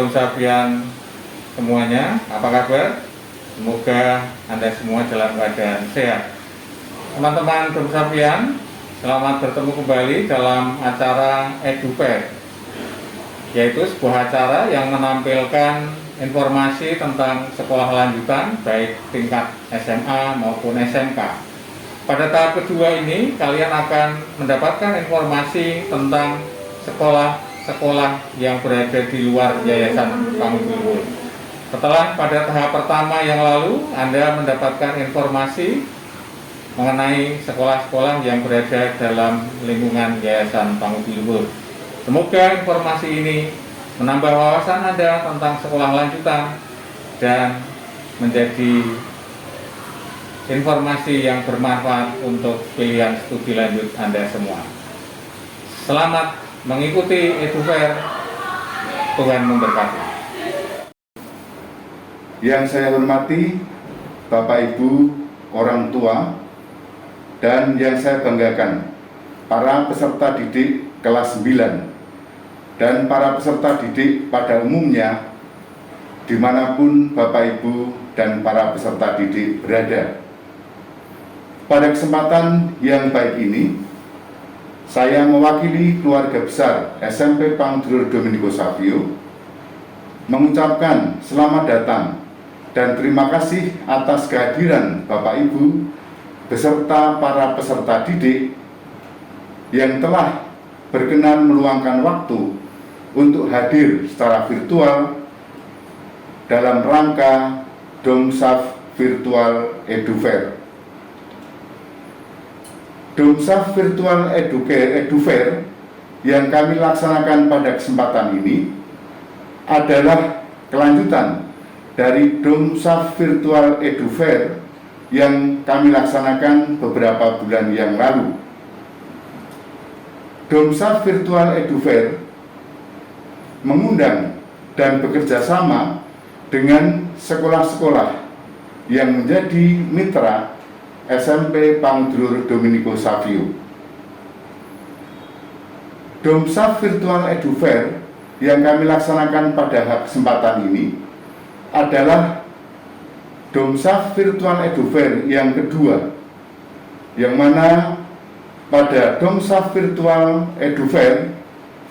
Domsavian semuanya, apa kabar? Semoga Anda semua dalam keadaan sehat. Teman-teman Domsavian, selamat bertemu kembali dalam acara EduFair, yaitu sebuah acara yang menampilkan informasi tentang sekolah lanjutan baik tingkat SMA maupun SMK. Pada tahap kedua ini, kalian akan mendapatkan informasi tentang sekolah yang berada di luar Yayasan Pangudluhur. Setelah pada tahap pertama yang lalu, Anda mendapatkan informasi mengenai sekolah-sekolah yang berada dalam lingkungan Yayasan Pangudluhur. Semoga informasi ini menambah wawasan Anda tentang sekolah lanjutan dan menjadi informasi yang bermanfaat untuk pilihan studi lanjut Anda semua. Selamat mengikuti EduFair. Tuhan memberkati. Yang saya hormati Bapak Ibu, orang tua, dan yang saya banggakan para peserta didik kelas 9 dan para peserta didik pada umumnya dimanapun Bapak Ibu dan para peserta didik berada. Pada kesempatan yang baik ini, saya mewakili keluarga besar SMP Pangudluhur Dominico Savio mengucapkan selamat datang dan terima kasih atas kehadiran Bapak Ibu beserta para peserta didik yang telah berkenan meluangkan waktu untuk hadir secara virtual dalam rangka Domsav Virtual EduFair. Domsav Virtual EduFair yang kami laksanakan pada kesempatan ini adalah kelanjutan dari Domsav Virtual EduFair yang kami laksanakan beberapa bulan yang lalu. Domsav Virtual EduFair mengundang dan bekerja sama dengan sekolah-sekolah yang menjadi mitra SMP Pangudluhur Dominico Savio. Domsav Virtual EduFair yang kami laksanakan pada kesempatan ini adalah Domsav Virtual EduFair yang kedua, yang mana pada Domsav Virtual EduFair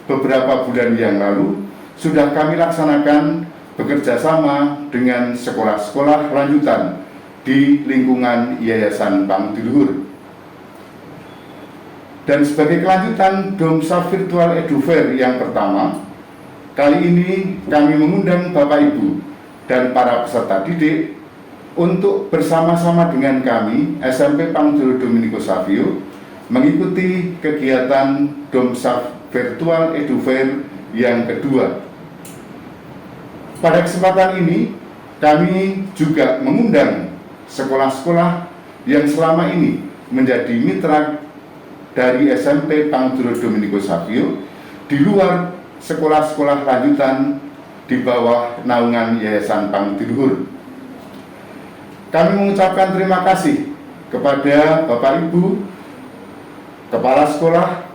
beberapa bulan yang lalu sudah kami laksanakan bekerja sama dengan sekolah-sekolah lanjutan di lingkungan Yayasan Pangudluhur. Dan sebagai kelanjutan Domsav Virtual EduFair yang pertama, kali ini kami mengundang Bapak Ibu dan para peserta didik untuk bersama-sama dengan kami SMP Pangudluhur Dominico Savio mengikuti kegiatan Domsav Virtual EduFair yang kedua. Pada kesempatan ini kami juga mengundang sekolah-sekolah yang selama ini menjadi mitra dari SMP Pangudluhur Dominico Savio di luar sekolah-sekolah lanjutan di bawah naungan Yayasan Pangudluhur. Kami mengucapkan terima kasih kepada Bapak Ibu, kepala sekolah,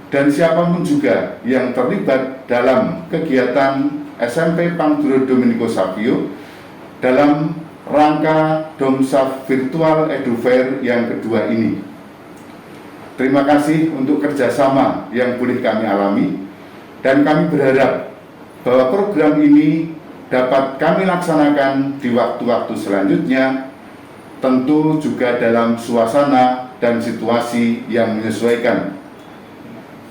dan siapapun juga yang terlibat dalam kegiatan SMP Pangudluhur Dominico Savio dalam rangka Domsav Virtual EduFair yang kedua ini. Terima kasih untuk kerjasama yang boleh kami alami, dan kami berharap bahwa program ini dapat kami laksanakan di waktu-waktu selanjutnya, tentu juga dalam suasana dan situasi yang menyesuaikan.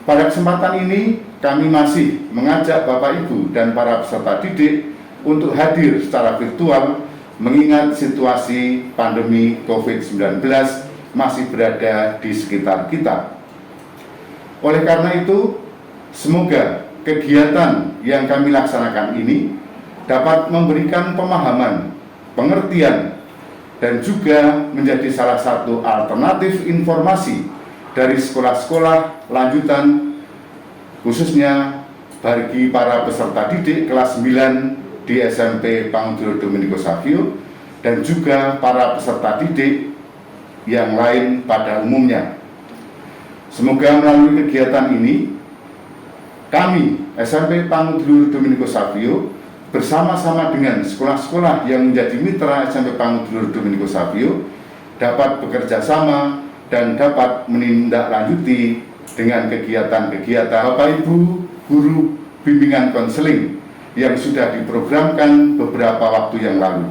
Pada kesempatan ini, kami masih mengajak Bapak Ibu dan para peserta didik untuk hadir secara virtual mengingat situasi pandemi COVID-19 masih berada di sekitar kita. Oleh karena itu, semoga kegiatan yang kami laksanakan ini dapat memberikan pemahaman, pengertian, dan juga menjadi salah satu alternatif informasi dari sekolah-sekolah lanjutan, khususnya bagi para peserta didik kelas 9 di SMP Pangudluhur Dominico Savio dan juga para peserta didik yang lain pada umumnya. Semoga melalui kegiatan ini kami SMP Pangudulur Dominikus Savio bersama-sama dengan sekolah-sekolah yang menjadi mitra SMP Pangudulur Dominikus Savio dapat bekerja sama dan dapat menindaklanjuti dengan kegiatan-kegiatan Bapak Ibu guru bimbingan konseling yang sudah diprogramkan beberapa waktu yang lalu.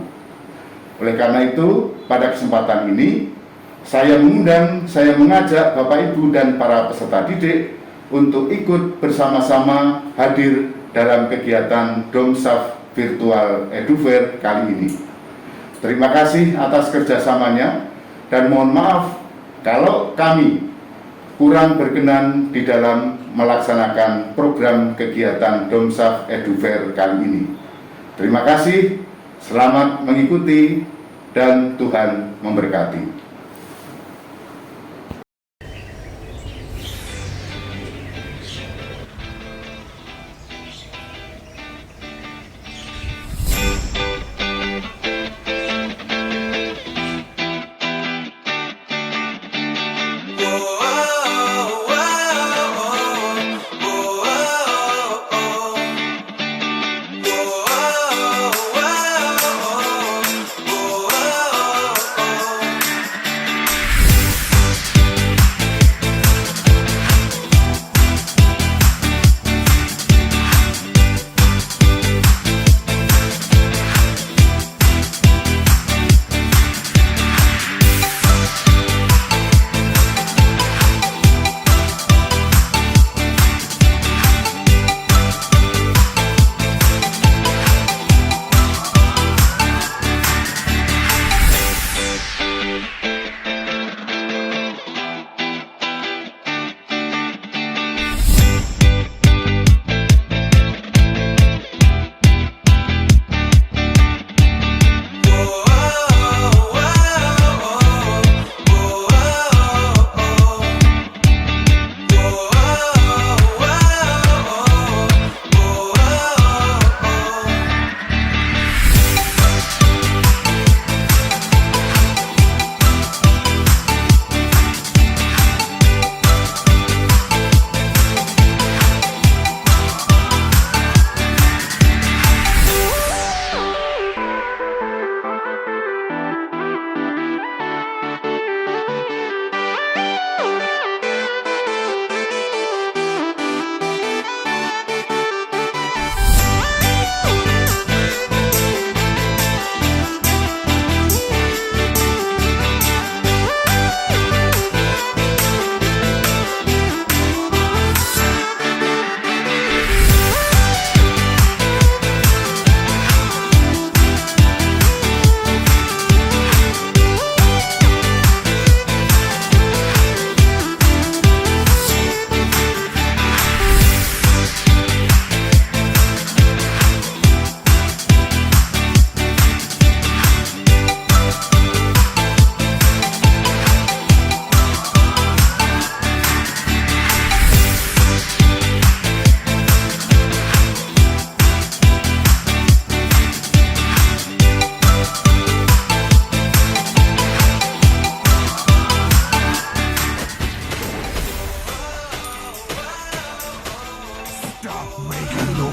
Oleh karena itu, pada kesempatan ini saya mengajak Bapak Ibu dan para peserta didik untuk ikut bersama-sama hadir dalam kegiatan Domsaf Virtual Edufair kali ini. Terima kasih atas kerjasamanya dan mohon maaf kalau kami kurang berkenan di dalam melaksanakan program kegiatan Domsaf Edufair kali ini. Terima kasih, selamat mengikuti dan Tuhan memberkati.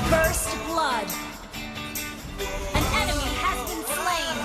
First blood. An enemy has been slain.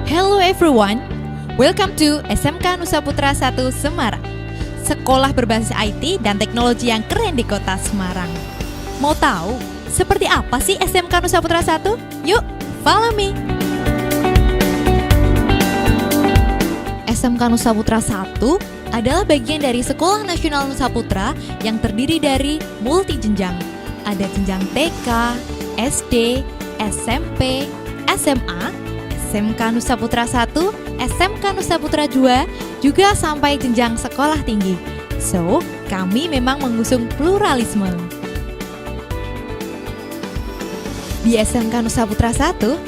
Hello everyone, Welcome to SMK Nusa Putra 1 Semarang. Sekolah berbasis IT dan teknologi yang keren di kota Semarang. Mau tahu seperti apa sih SMK Nusa Putra 1? Yuk, follow me. SMK Nusa Putra 1 adalah bagian dari Sekolah Nasional Nusa Putra yang terdiri dari multi jenjang. Ada jenjang TK, SD, SMP, SMA, SMK Nusa Putra 1, SMK Nusa Putra 2, juga sampai jenjang sekolah tinggi. So, kami memang mengusung pluralisme. Di SMK Nusa Putra 1,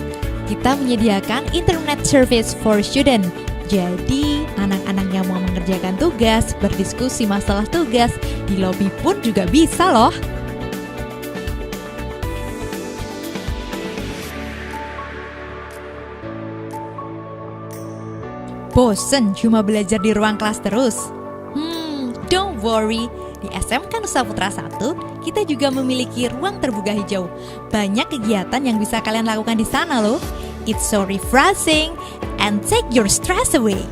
kita menyediakan internet service for student. Jadi, anak-anak yang mau mengerjakan tugas, berdiskusi masalah tugas, di lobi pun juga bisa loh. Bosen cuma belajar di ruang kelas terus? Don't worry, di SMK Nusa Putra 1 kita juga memiliki ruang terbuka hijau. Banyak kegiatan yang bisa kalian lakukan di sana loh. It's so refreshing and take your stress away.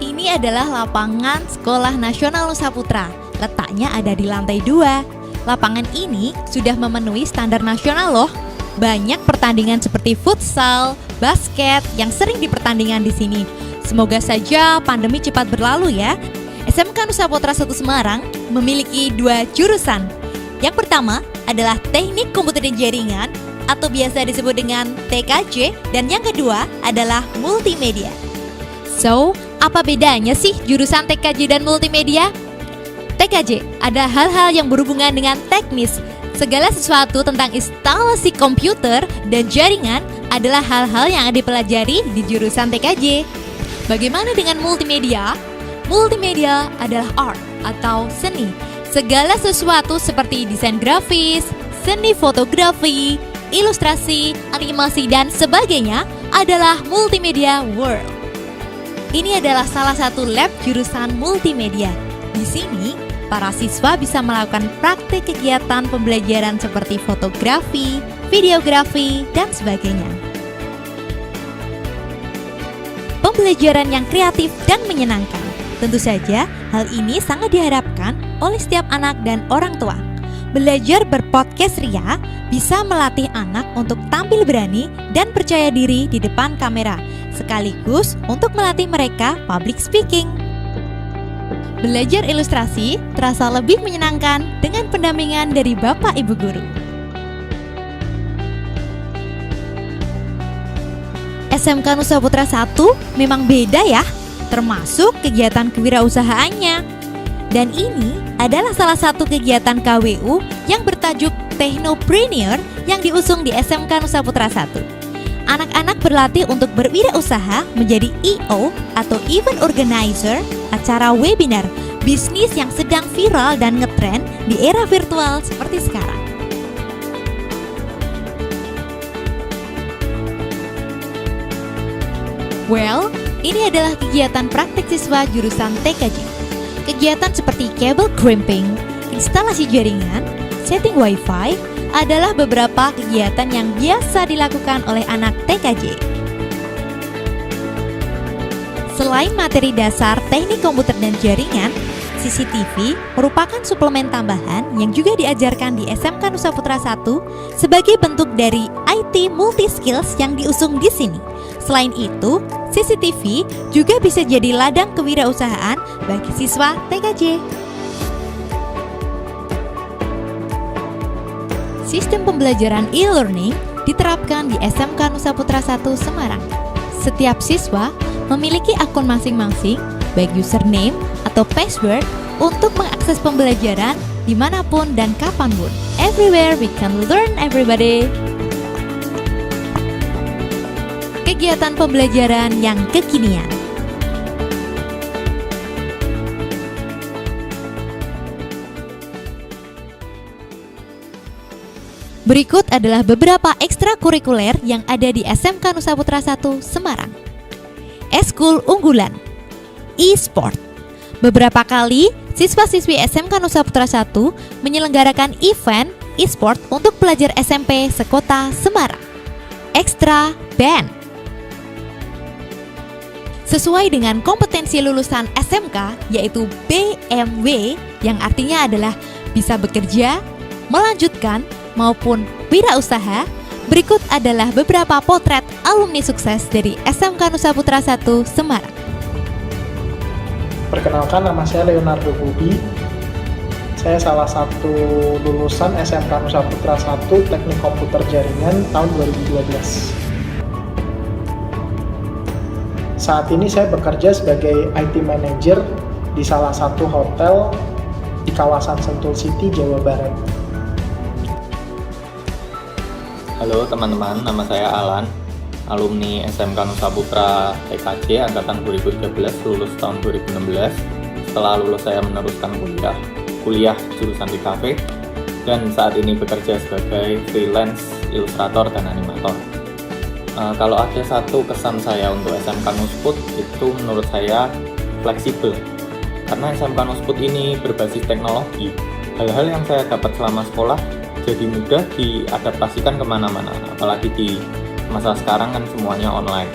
Ini adalah lapangan Sekolah Nasional Nusa Putra. Letaknya ada di lantai 2. Lapangan ini sudah memenuhi standar nasional loh. Banyak pertandingan seperti futsal, basket yang sering dipertandingan di sini. Semoga saja pandemi cepat berlalu ya. SMK Nusa Putra 1 Semarang memiliki 2 jurusan. Yang pertama adalah Teknik Komputer dan Jaringan atau biasa disebut dengan TKJ, dan yang kedua adalah Multimedia. So, apa bedanya sih jurusan TKJ dan Multimedia? TKJ ada hal-hal yang berhubungan dengan teknis. Segala sesuatu tentang instalasi komputer dan jaringan adalah hal-hal yang dipelajari di jurusan TKJ. Bagaimana dengan multimedia? Multimedia adalah art atau seni. Segala sesuatu seperti desain grafis, seni fotografi, ilustrasi, animasi, dan sebagainya adalah multimedia world. Ini adalah salah satu lab jurusan multimedia. Di sini, para siswa bisa melakukan praktik kegiatan pembelajaran seperti fotografi, videografi, dan sebagainya. Pembelajaran yang kreatif dan menyenangkan. Tentu saja, hal ini sangat diharapkan oleh setiap anak dan orang tua. Belajar berpodcast ria bisa melatih anak untuk tampil berani dan percaya diri di depan kamera, sekaligus untuk melatih mereka public speaking. Belajar ilustrasi terasa lebih menyenangkan dengan pendampingan dari Bapak Ibu Guru. SMK Nusa Putra 1 memang beda ya, termasuk kegiatan kewirausahaannya. Dan ini adalah salah satu kegiatan KWU yang bertajuk Technopreneur yang diusung di SMK Nusa Putra 1. Anak-anak berlatih untuk berwirausaha menjadi EO atau Event Organizer, acara webinar, bisnis yang sedang viral dan ngetren di era virtual seperti sekarang. Well, ini adalah kegiatan praktik siswa jurusan TKJ. Kegiatan seperti cable crimping, instalasi jaringan, setting wifi adalah beberapa kegiatan yang biasa dilakukan oleh anak TKJ. Selain materi dasar teknik komputer dan jaringan, CCTV merupakan suplemen tambahan yang juga diajarkan di SMK Nusa Putra 1 sebagai bentuk dari IT multi skills yang diusung di sini. Selain itu, CCTV juga bisa jadi ladang kewirausahaan bagi siswa TKJ. Sistem pembelajaran e-learning diterapkan di SMK Nusa Putra 1 Semarang. Setiap siswa memiliki akun masing-masing, baik username atau password, untuk mengakses pembelajaran dimanapun dan kapanpun. Everywhere we can learn everybody. Kegiatan pembelajaran yang kekinian. Berikut adalah beberapa ekstrakurikuler yang ada di SMK Nusa Putra 1 Semarang. Eskul unggulan, e-sport. Beberapa kali siswa-siswi SMK Nusa Putra 1 menyelenggarakan event e-sport untuk pelajar SMP sekota Semarang. Ekstra band. sesuai dengan kompetensi lulusan SMK yaitu BMW yang artinya adalah bisa bekerja, melanjutkan, maupun wirausaha. Berikut adalah beberapa potret alumni sukses dari SMK Nusa Putra 1 Semarang. Perkenalkan, nama saya Leonardo Budi. Saya salah satu lulusan SMK Nusa Putra 1 Teknik Komputer Jaringan tahun 2012. Saat ini saya bekerja sebagai IT Manager di salah satu hotel di kawasan Sentul City, Jawa Barat. Halo teman-teman, nama saya Alan, alumni SMK Nusa Putra TKJ angkatan 2013, lulus tahun 2016. Setelah lulus saya meneruskan kuliah jurusan di kafe, dan saat ini bekerja sebagai freelance ilustrator dan animator. Kalau ada satu kesan saya untuk SMK Nusput, itu menurut saya fleksibel. Karena SMK Nusput ini berbasis teknologi, hal-hal yang saya dapat selama sekolah jadi mudah diadaptasikan kemana-mana, apalagi di masa sekarang kan semuanya online.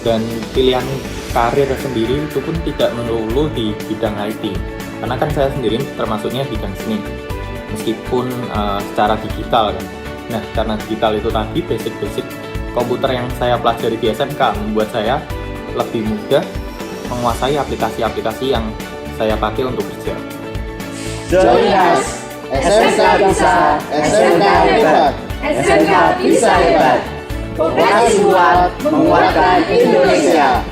Dan pilihan karir sendiri itu pun tidak melulu di bidang IT, karena kan saya sendiri termasuknya bidang seni, meskipun secara digital kan. Nah, karena digital itu tadi basic komputer yang saya pelajari di SMK membuat saya lebih mudah menguasai aplikasi-aplikasi yang saya pakai untuk kerja. Join us, SMK bisa, SMK hebat, SMK bisa hebat. Vokasi kuat menguatkan Indonesia.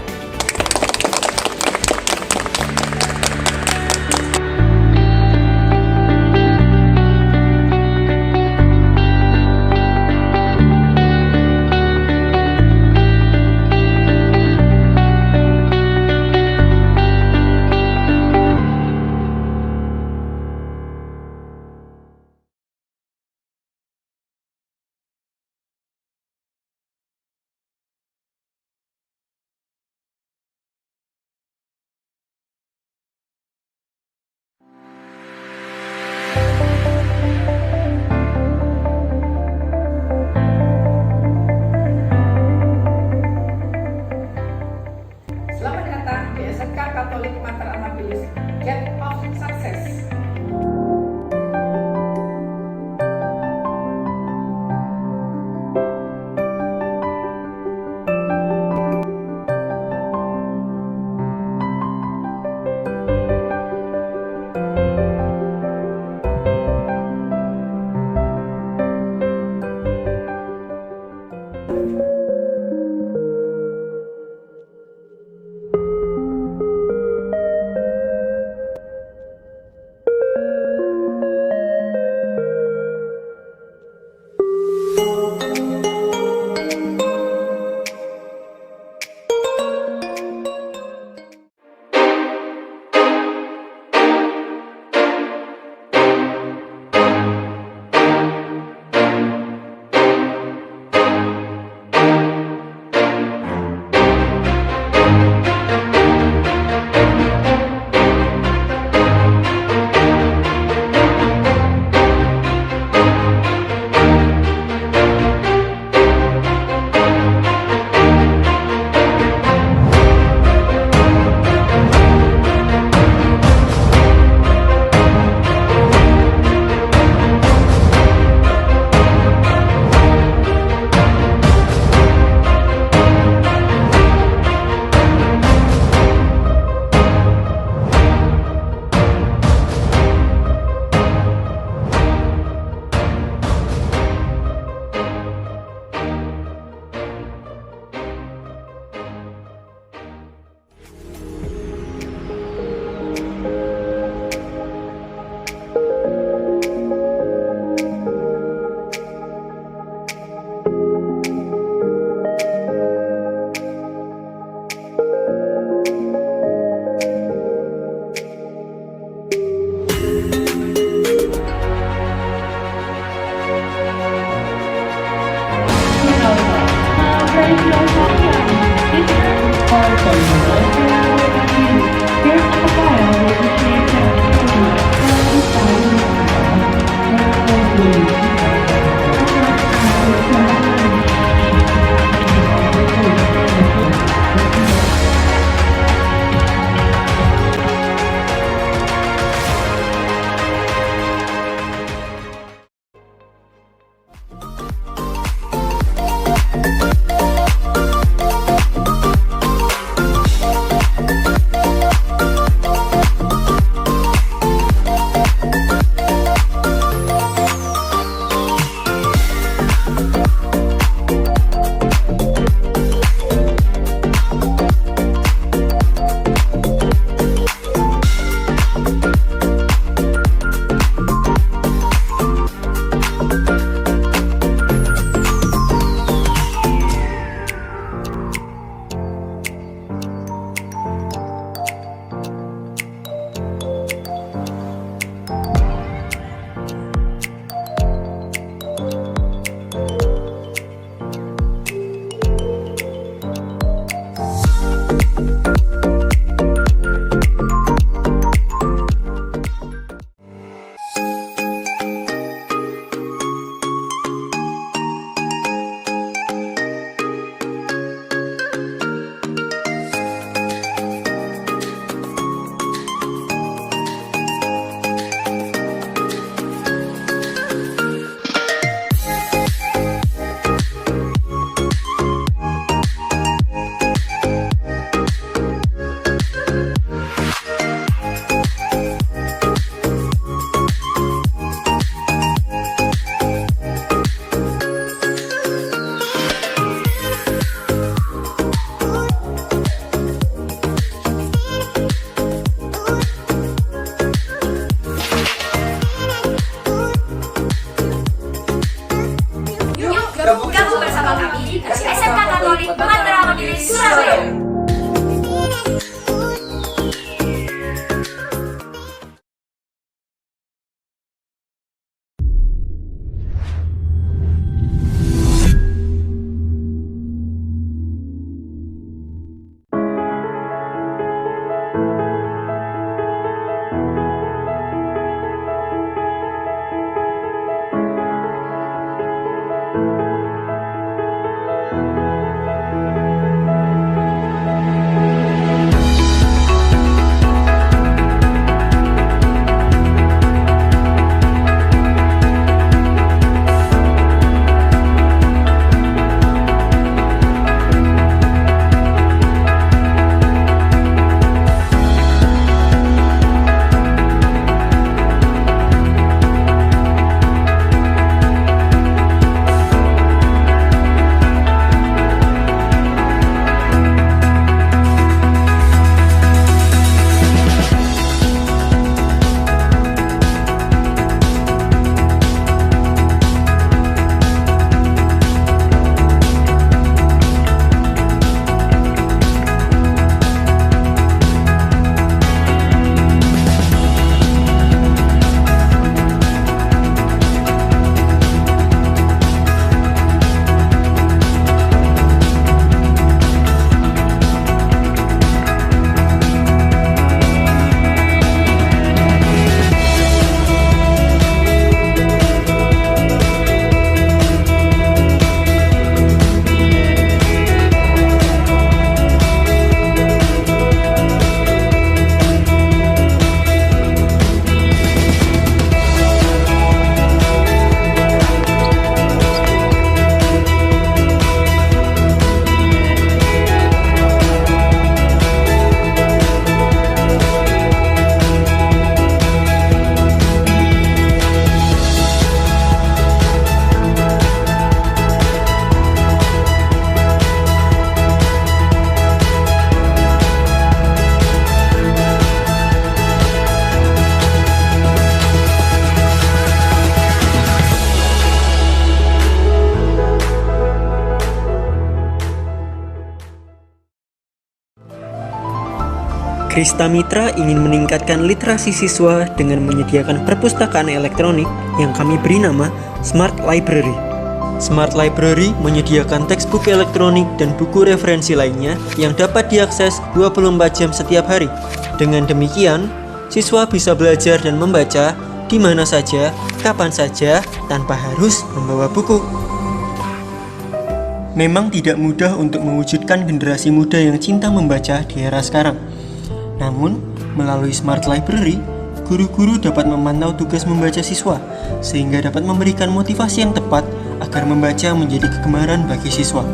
Krista Mitra ingin meningkatkan literasi siswa dengan menyediakan perpustakaan elektronik yang kami beri nama Smart Library. Smart Library menyediakan textbook elektronik dan buku referensi lainnya yang dapat diakses 24 jam setiap hari. Dengan demikian, siswa bisa belajar dan membaca di mana saja, kapan saja, tanpa harus membawa buku. Memang tidak mudah untuk mewujudkan generasi muda yang cinta membaca di era sekarang. Namun, melalui Smart Library, guru-guru dapat memantau tugas membaca siswa, sehingga dapat memberikan motivasi yang tepat agar membaca menjadi kegemaran bagi siswa.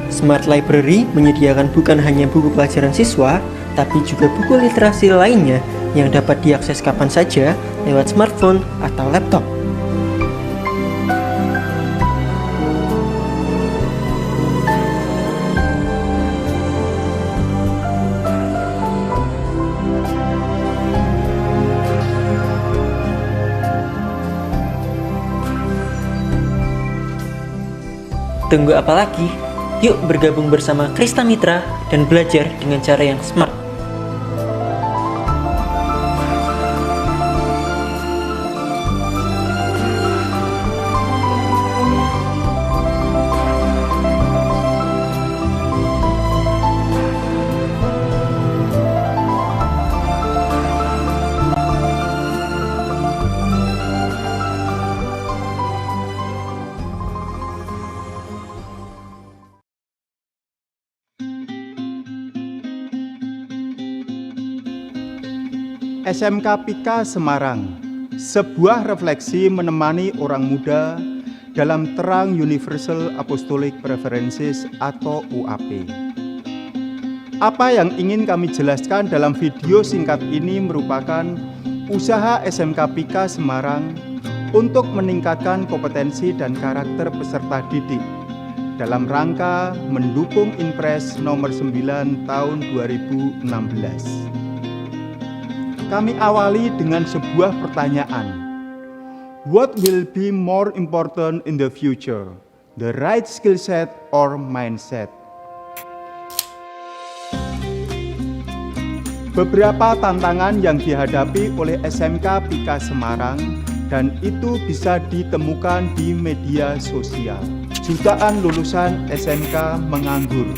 Smart Library menyediakan bukan hanya buku pelajaran siswa, tapi juga buku literasi lainnya yang dapat diakses kapan saja lewat smartphone atau laptop. Tunggu apa lagi? Yuk bergabung bersama Krista Mitra dan belajar dengan cara yang smart. SMK PIKA Semarang, sebuah refleksi menemani orang muda dalam terang Universal Apostolic Preferences atau UAP. Apa yang ingin kami jelaskan dalam video singkat ini merupakan usaha SMK PIKA Semarang untuk meningkatkan kompetensi dan karakter peserta didik dalam rangka mendukung Inpres nomor 9 tahun 2016. Kami awali dengan sebuah pertanyaan. What will be more important in the future? The right skill set or mindset? Beberapa tantangan yang dihadapi oleh SMK PIKA Semarang dan itu bisa ditemukan di media sosial. Jutaan lulusan SMK menganggur.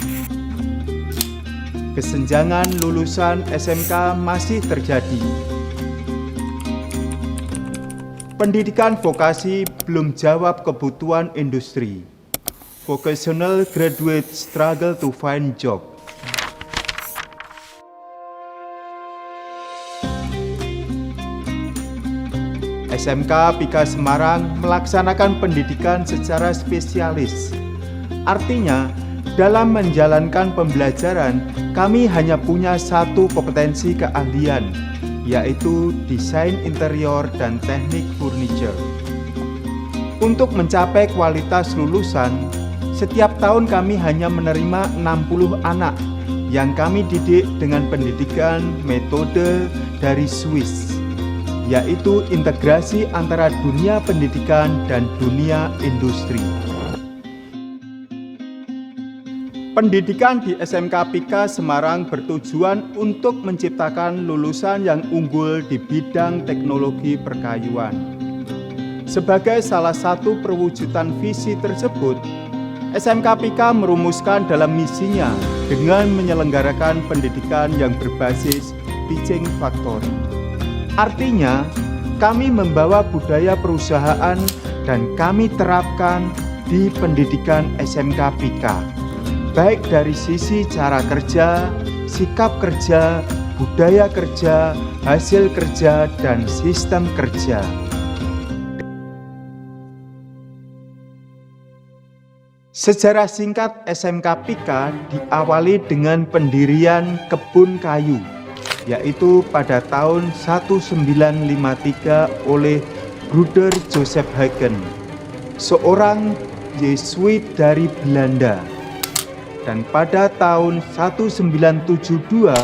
Kesenjangan lulusan SMK masih terjadi. Pendidikan vokasi belum jawab kebutuhan industri. Vocational graduates struggle to find job. SMK PIKA Semarang melaksanakan pendidikan secara spesialis. Artinya, dalam menjalankan pembelajaran, kami hanya punya satu kompetensi keahlian, yaitu desain interior dan teknik furniture. Untuk mencapai kualitas lulusan, setiap tahun kami hanya menerima 60 anak yang kami didik dengan pendidikan metode dari Swiss, yaitu integrasi antara dunia pendidikan dan dunia industri. Pendidikan di SMK PIKA Semarang bertujuan untuk menciptakan lulusan yang unggul di bidang teknologi perkayuan. Sebagai salah satu perwujudan visi tersebut, SMK PIKA merumuskan dalam misinya dengan menyelenggarakan pendidikan yang berbasis teaching factory. Artinya, kami membawa budaya perusahaan dan kami terapkan di pendidikan SMK PIKA. Baik dari sisi cara kerja, sikap kerja, budaya kerja, hasil kerja, dan sistem kerja. Sejarah singkat SMK PIKA diawali dengan pendirian kebun kayu, yaitu pada tahun 1953 oleh Broeder Joseph Hagen, seorang Yesuit dari Belanda. Dan pada tahun 1972,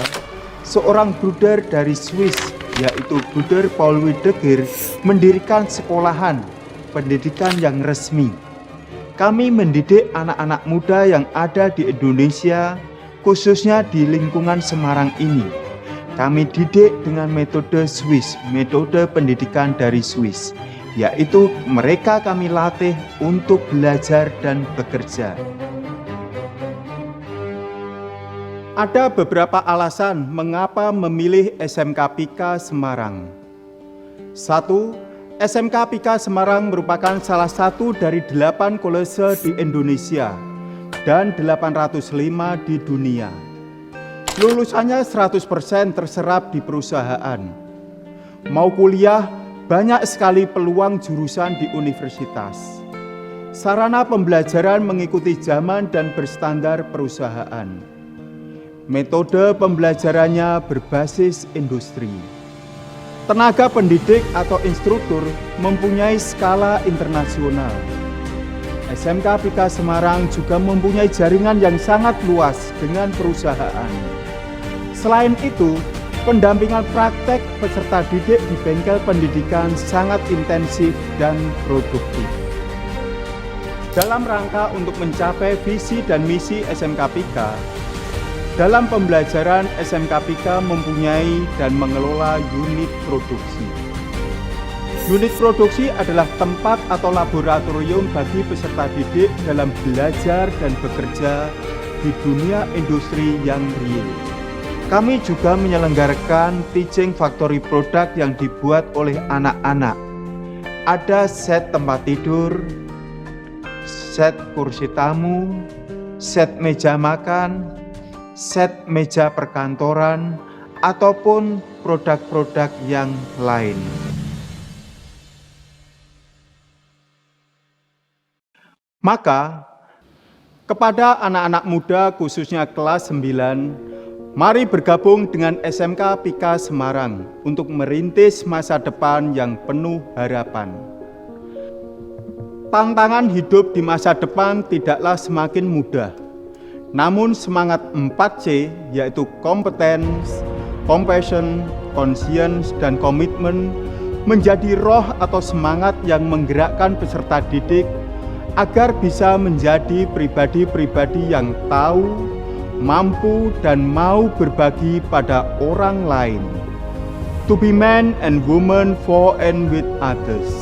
seorang bruder dari Swiss, yaitu Bruder Paul Widegger, mendirikan sekolahan pendidikan yang resmi, kami mendidik anak-anak muda yang ada di Indonesia, khususnya di lingkungan Semarang ini. Kami didik dengan metode Swiss, metode pendidikan dari Swiss, yaitu mereka kami latih untuk belajar dan bekerja. Ada beberapa alasan mengapa memilih SMK PIKA Semarang. 1. SMK PIKA Semarang merupakan salah satu dari 8 kolese di Indonesia dan 805 di dunia. Lulusannya 100% terserap di perusahaan. Mau kuliah, banyak sekali peluang jurusan di universitas. Sarana pembelajaran mengikuti zaman dan berstandar perusahaan. Metode pembelajarannya berbasis industri. Tenaga pendidik atau instruktur mempunyai skala internasional. SMK PIKA Semarang juga mempunyai jaringan yang sangat luas dengan perusahaan. Selain itu, pendampingan praktek peserta didik di bengkel pendidikan sangat intensif dan produktif. Dalam rangka untuk mencapai visi dan misi SMK PIKA, dalam pembelajaran SMK PIKA mempunyai dan mengelola unit produksi. Unit produksi adalah tempat atau laboratorium bagi peserta didik dalam belajar dan bekerja di dunia industri yang real. Kami juga menyelenggarakan teaching factory product yang dibuat oleh anak-anak. Ada set tempat tidur, set kursi tamu, set meja makan, set meja perkantoran, ataupun produk-produk yang lain. Maka, kepada anak-anak muda khususnya kelas 9, mari bergabung dengan SMK PIKA Semarang untuk merintis masa depan yang penuh harapan. Tantangan hidup di masa depan tidaklah semakin mudah. Namun semangat 4C yaitu competence, compassion, conscience, dan komitmen menjadi roh atau semangat yang menggerakkan peserta didik agar bisa menjadi pribadi-pribadi yang tahu, mampu, dan mau berbagi pada orang lain. To be man and woman for and with others.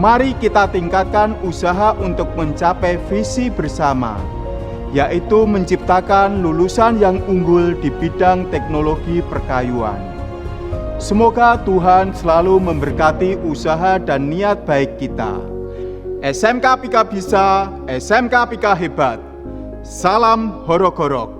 Mari kita tingkatkan usaha untuk mencapai visi bersama, yaitu menciptakan lulusan yang unggul di bidang teknologi perkayuan. Semoga Tuhan selalu memberkati usaha dan niat baik kita. SMK PIKA bisa, SMK PIKA hebat. Salam horok-horok.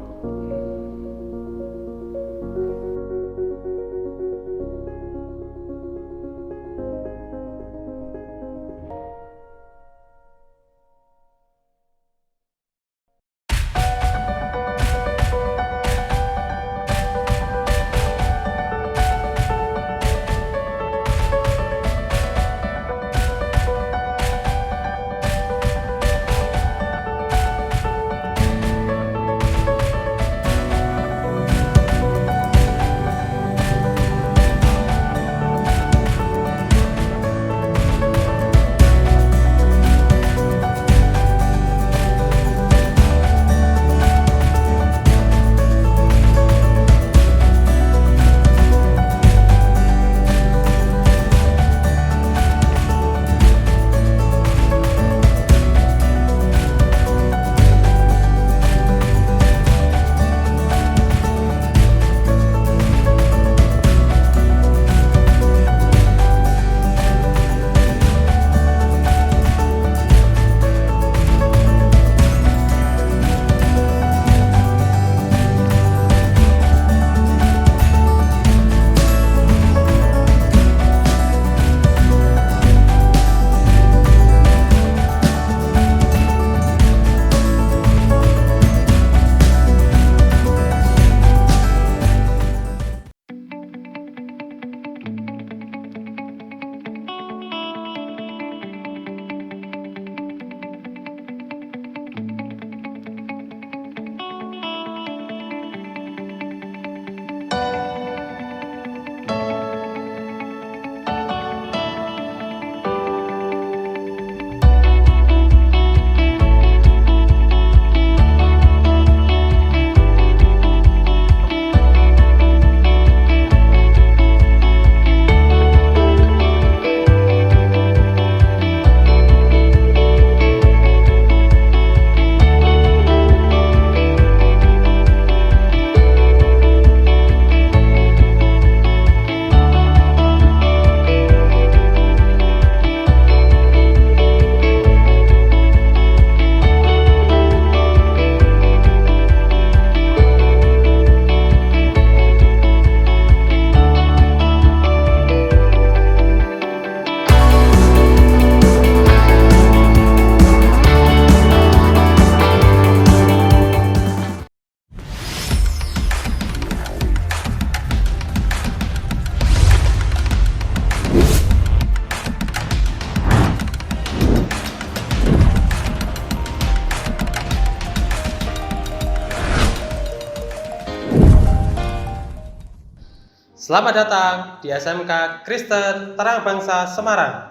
Selamat datang di SMK Kristen Terang Bangsa Semarang.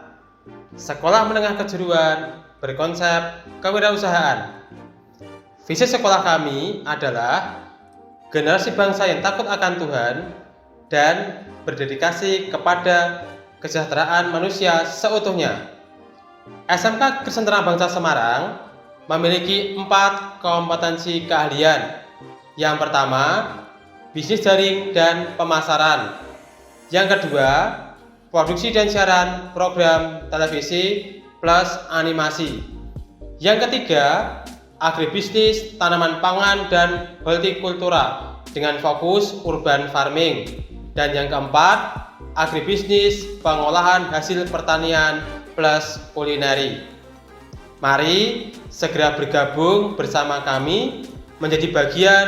Sekolah menengah kejuruan berkonsep kewirausahaan. Visi sekolah kami adalah generasi bangsa yang takut akan Tuhan dan berdedikasi kepada kesejahteraan manusia seutuhnya. SMK Kristen Terang Bangsa Semarang memiliki 4 kompetensi keahlian. Yang pertama, bisnis jaring dan pemasaran. Yang kedua, produksi dan siaran program televisi plus animasi. Yang ketiga, agribisnis, tanaman pangan dan hortikultura dengan fokus urban farming. Dan yang keempat, agribisnis, pengolahan hasil pertanian plus kulineri. Mari segera bergabung bersama kami menjadi bagian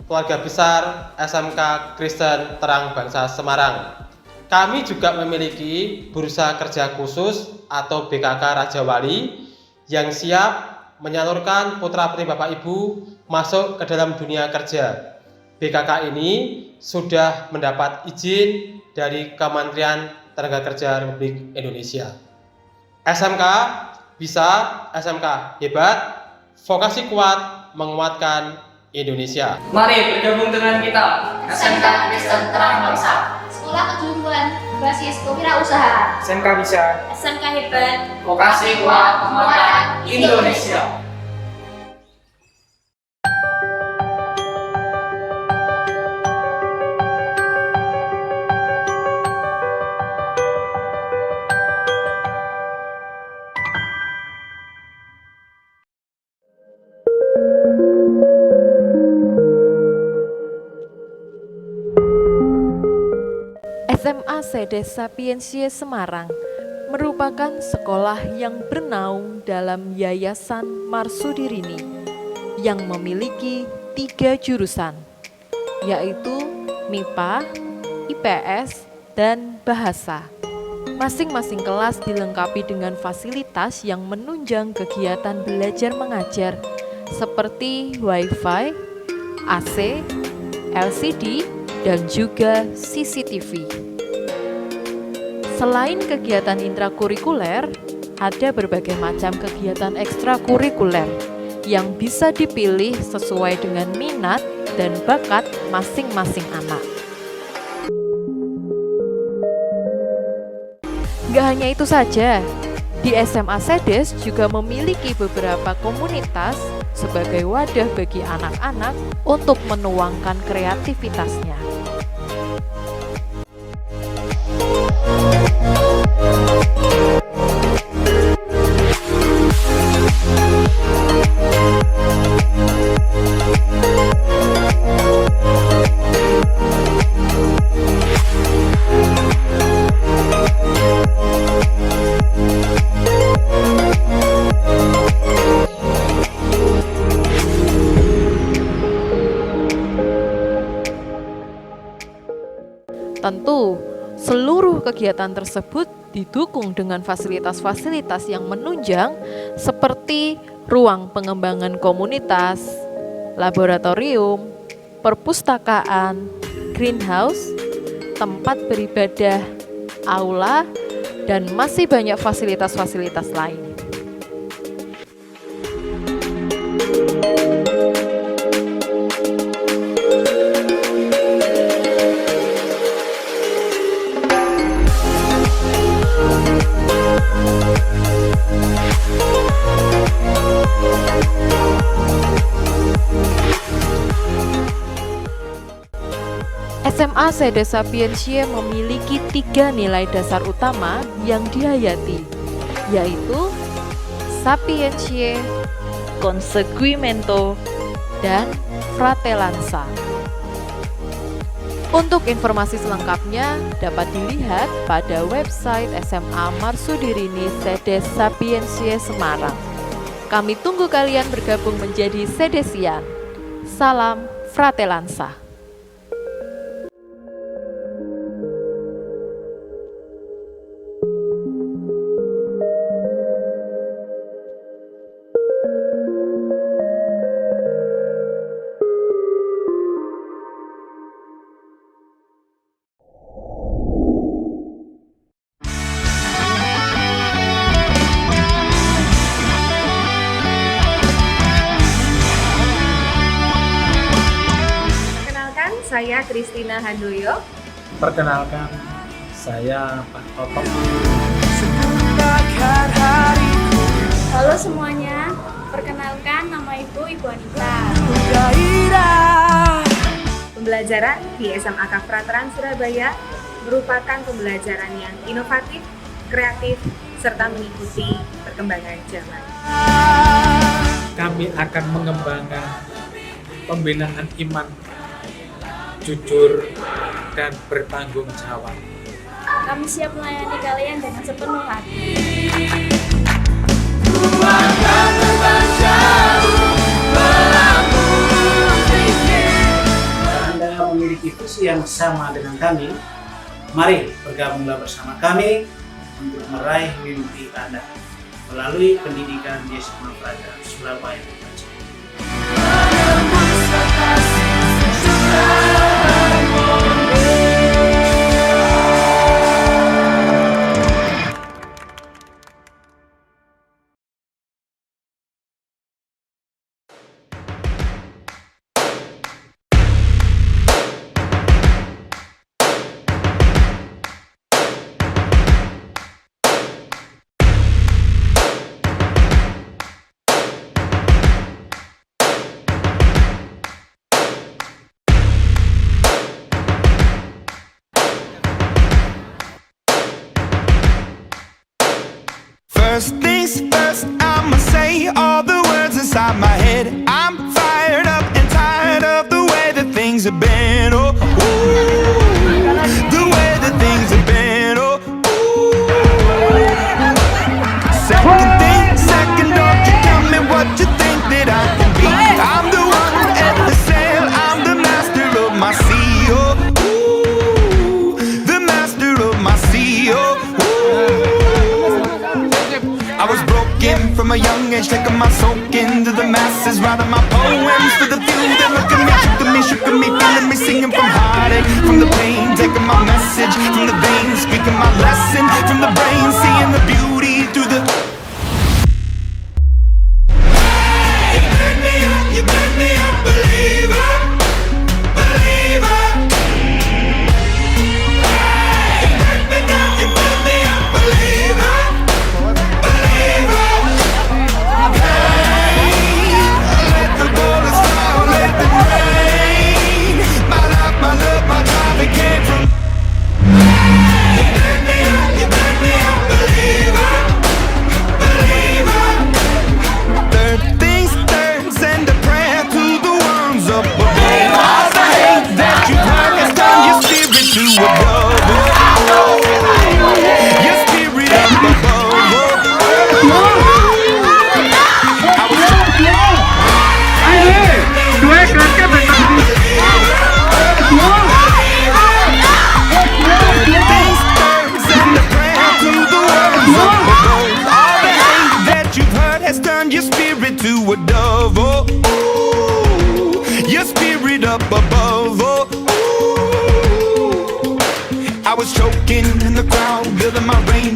keluarga besar SMK Kristen Terang Bangsa Semarang. Kami juga memiliki bursa kerja khusus atau BKK Raja Wali yang siap menyalurkan putra-putri Bapak Ibu masuk ke dalam dunia kerja. BKK ini sudah mendapat izin dari Kementerian Tenaga Kerja Republik Indonesia. SMK bisa, SMK hebat, vokasi kuat menguatkan Indonesia. Mari bergabung dengan kita, SMK Kristen Terang Bangsa. Sekolah kejuruan berbasis kewirausahaan. SMK bisa, SMK hebat, vokasi kuat menguatkan Indonesia. SMA Sedes Sapiensia Semarang merupakan sekolah yang bernaung dalam Yayasan Marsudirini yang memiliki 3 jurusan, yaitu MIPA, IPS, dan Bahasa. Masing-masing kelas dilengkapi dengan fasilitas yang menunjang kegiatan belajar mengajar seperti Wi-Fi, AC, LCD, dan juga CCTV. Selain kegiatan intrakurikuler, ada berbagai macam kegiatan ekstrakurikuler yang bisa dipilih sesuai dengan minat dan bakat masing-masing anak. Gak hanya itu saja, di SMA Sedes juga memiliki beberapa komunitas sebagai wadah bagi anak-anak untuk menuangkan kreativitasnya. Tentu, seluruh kegiatan tersebut didukung dengan fasilitas-fasilitas yang menunjang seperti ruang pengembangan komunitas, laboratorium, perpustakaan, greenhouse, tempat beribadah, aula, dan masih banyak fasilitas-fasilitas lain. SMA Sedes Sapiensia memiliki 3 nilai dasar utama yang dihayati, yaitu Sapientiae, Conseguimento, dan Fratellanza. Untuk informasi selengkapnya dapat dilihat pada website SMA Marsudirini Sedes Sapiensia Semarang. Kami tunggu kalian bergabung menjadi Sedesian. Salam Fratellanza. Justina Handoyo. Perkenalkan, saya Pak Toto. Halo semuanya, perkenalkan nama Ibu Anita. Pembelajaran di SMA Kafrateran Surabaya merupakan pembelajaran yang inovatif, kreatif, serta mengikuti perkembangan zaman. Kami akan mengembangkan pembinaan iman, jujur, dan bertanggung jawab. Kami siap melayani kalian dengan sepenuh hati. Anda memiliki visi yang sama dengan kami, mari bergabunglah bersama kami untuk meraih mimpi Anda melalui pendidikan di SMA Pelajaran Surabaya. First things first, I'ma say all the words inside my head. I'm fired up and tired of the way that things have been. Oh, ooh, the way that things have been. Oh, ooh. Second thing, second, don't you tell me what you think that I can be. I'm the one at the sail, I'm the master of my sea. Oh, ooh, the master of my sea. Oh, I was broken from a young age, taking my soak into the masses, writing my poems for the few that look at me, shook at me, feeling me, singing from heartache, from the pain, taking my message from the veins, speaking my lesson from the brain, seeing the beauty through the. You make me a believer, believer. You make me a believer.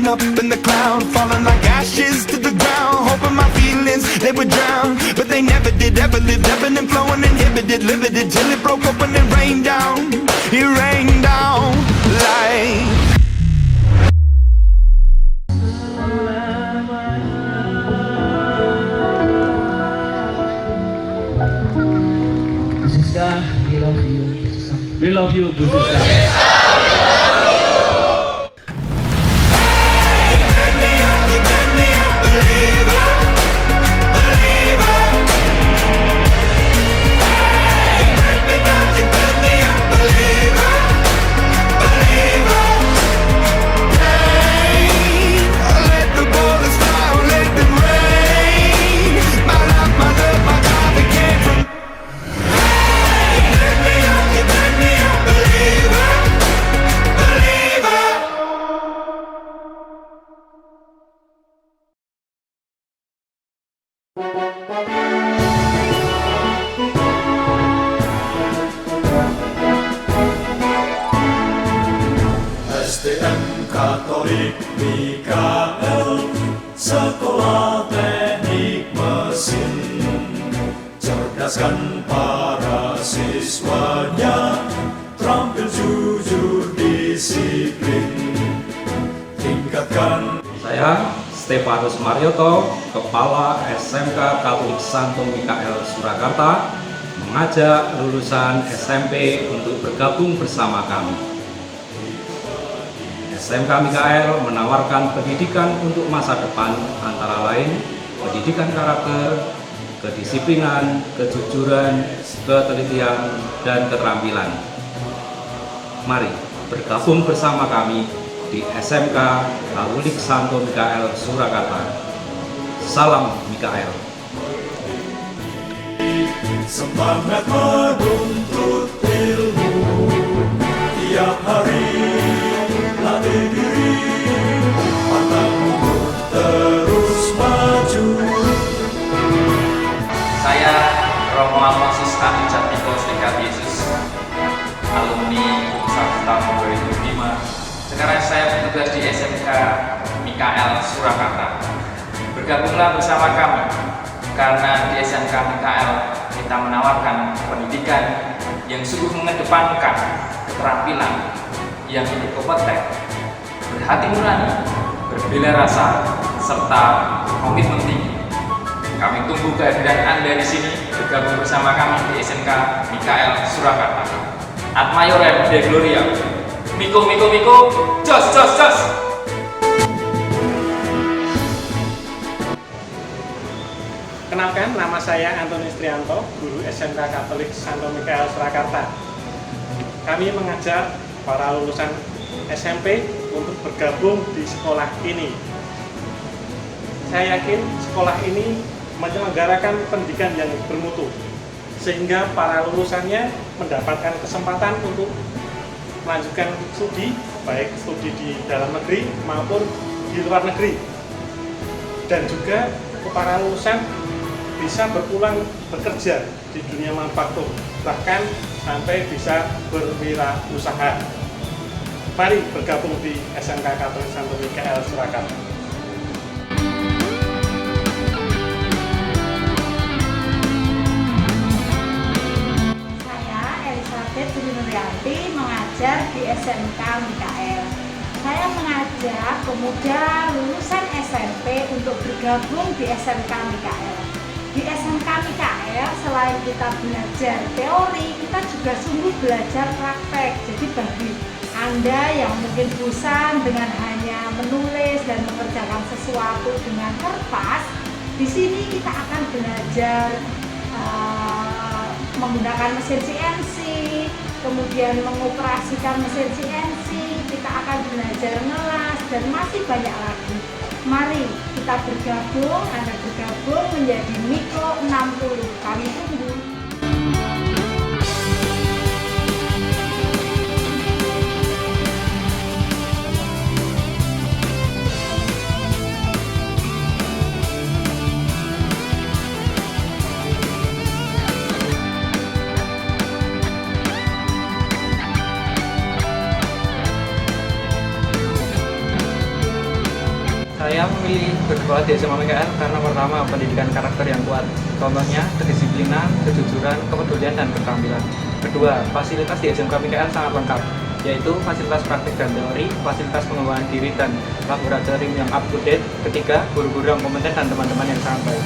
Up in the cloud, falling like ashes to the ground, hoping my feelings, they would drown, but they never did, ever lived, ebbing and flowing, inhibited, limited, till it broke open and rained down, it rained down like. Siska, we love you. We love you, Bu Siska. STM Katolik Mikael, Sekolah Teknik Mesin, cerdaskan para siswanya, terampil jujur disiplin. Tingkatkan. Saya Stefanus Marioto, Kepala SMK Katolik Santo Mikael Surakarta, mengajak lulusan SMP untuk bergabung bersama kami. SMK Mikael menawarkan pendidikan untuk masa depan antara lain pendidikan karakter, kedisiplinan, kejujuran, ketelitian, dan keterampilan. Mari bergabung bersama kami di SMK Katolik Santo Mikael Surakarta. Salam Mikael. Semangat menuntut ilmu, tiap hari latih diri, pantang mundur terus maju. Saya Romo Almasus Anjat Niko Serikat Yesus, alumni tahun 2005. Sekarang saya bertugas di SMK Mikael Surakarta. Bergabunglah bersama kami, karena di SMK Mikael kita menawarkan pendidikan yang sungguh mengedepankan keterampilan yang berkompeten, berhati nurani, berbela rasa, serta komitmen tinggi. Kami tunggu kehadiran Anda di sini bergabung bersama kami di SMK Mikael Surakarta. Ad Maiorem de Gloria. Miko, Miko, Miko, jos, jos, jos. Kenalkan, nama saya Antonius Trianto, guru SMK Katolik Santo Mikael Surakarta. Kami mengajak para lulusan SMP untuk bergabung di sekolah ini. Saya yakin sekolah ini menyelenggarakan pendidikan yang bermutu, sehingga para lulusannya mendapatkan kesempatan untuk melanjutkan studi, baik studi di dalam negeri maupun di luar negeri. Dan juga para lulusan bisa berpulang bekerja di dunia manufaktur, bahkan sampai bisa berwirausaha. Mari bergabung di SMK Katolik Santo Mikael Surakarta. Saya Elizabeth Nuryanti mengajar di SMK Mikael. Saya mengajak pemuda lulusan SMP untuk bergabung di SMK Mikael. Di SMK Mikael, selain kita belajar teori, kita juga sungguh belajar praktek. Jadi bagi Anda yang mungkin bosan dengan hanya menulis dan mengerjakan sesuatu dengan kertas, di sini kita akan belajar menggunakan mesin CNC, kemudian mengoperasikan mesin CNC, kita akan belajar ngelas, dan masih banyak lagi. Mari kita bergabung, Anda bergabung menjadi Miko 60. Kami tunggu. Saya memilih bersekolah di SMA Mikael karena pertama pendidikan karakter yang kuat, contohnya kedisiplinan, kejujuran, kepedulian, dan keterampilan. Kedua, fasilitas di SMK Mikael sangat lengkap, yaitu fasilitas praktik dan teori, fasilitas pengembangan diri dan laboratorium yang up to date. Ketiga, guru-guru yang kompeten dan teman-teman yang sangat baik.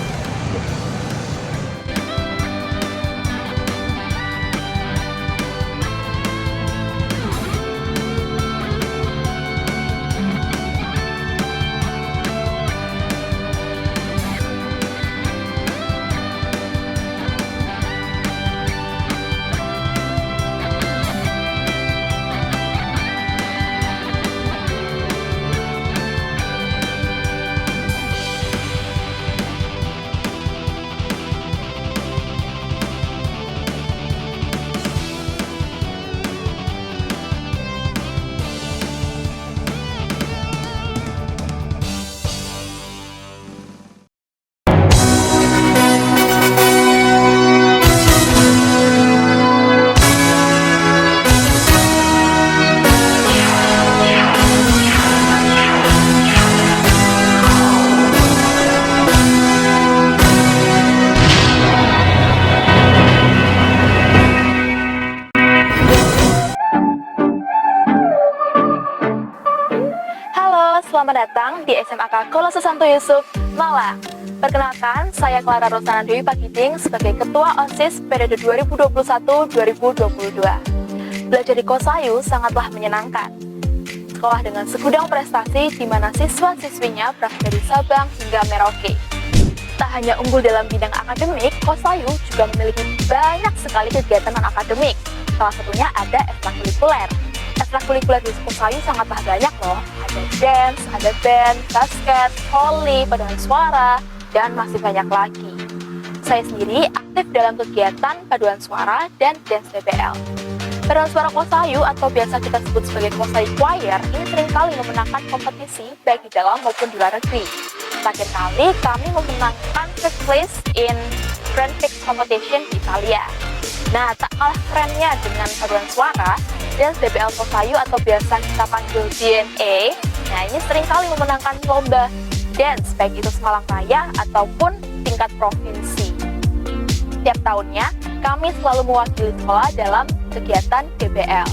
selamat datang di SMAK Kolose Santo Yusuf, Malang. Perkenalkan, saya Clara Rosana Dewi Pagiting sebagai Ketua OSIS periode 2021-2022. Belajar di Kosayu sangatlah menyenangkan. Sekolah dengan segudang prestasi di mana siswa-siswinya berasal dari Sabang hingga Merauke. Tak hanya unggul dalam bidang akademik, Kosayu juga memiliki banyak sekali kegiatan non-akademik. Salah satunya ada ekstrakurikuler. Ekstrakurikuler di Kosayu sangatlah banyak loh. Ada dance, ada band, basket, volley, paduan suara, dan masih banyak lagi. Saya sendiri aktif dalam kegiatan paduan suara dan dance DBL. Paduan suara Kosayu atau biasa kita sebut sebagai Kosayu Choir ini seringkali memenangkan kompetisi baik di dalam maupun di luar negeri. Terakhir kali kami memenangkan first place in Grand Prix Competition di Italia. Nah, tak kalah kerennya dengan paduan suara, dance DBL Kosayu atau biasa kita panggil DNA, nah ini seringkali memenangkan lomba dance baik itu Semalang Raya ataupun tingkat provinsi. Setiap tahunnya, kami selalu mewakili sekolah dalam kegiatan DBL.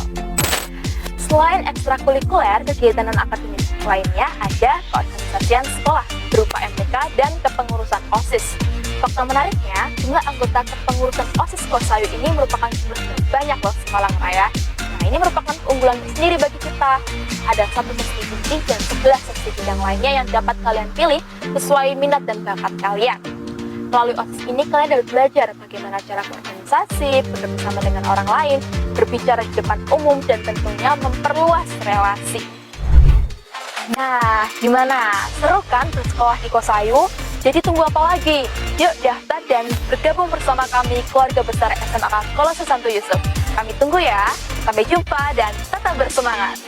Selain ekstrakurikuler, kegiatan non-akademis lainnya ada keorganisasian sekolah berupa MTK dan kepengurusan OSIS. Fakta menariknya, jumlah anggota kepengurusan OSIS Kosayu ini merupakan jumlah terbanyak loh Semalang Raya. Nah, ini merupakan keunggulan sendiri bagi kita. Ada 1 seksi inti dan 11 seksi bidang lainnya yang dapat kalian pilih sesuai minat dan bakat kalian. Melalui OSIS ini kalian dapat belajar bagaimana cara berorganisasi, bekerjasama dengan orang lain, berbicara di depan umum, dan tentunya memperluas relasi. Nah, gimana? Seru kan bersekolah di Kosayu? Jadi tunggu apa lagi? Yuk daftar dan bergabung bersama kami keluarga besar SMAK Kolose Santo Yusuf. Kami tunggu ya. Sampai jumpa dan tetap bersemangat.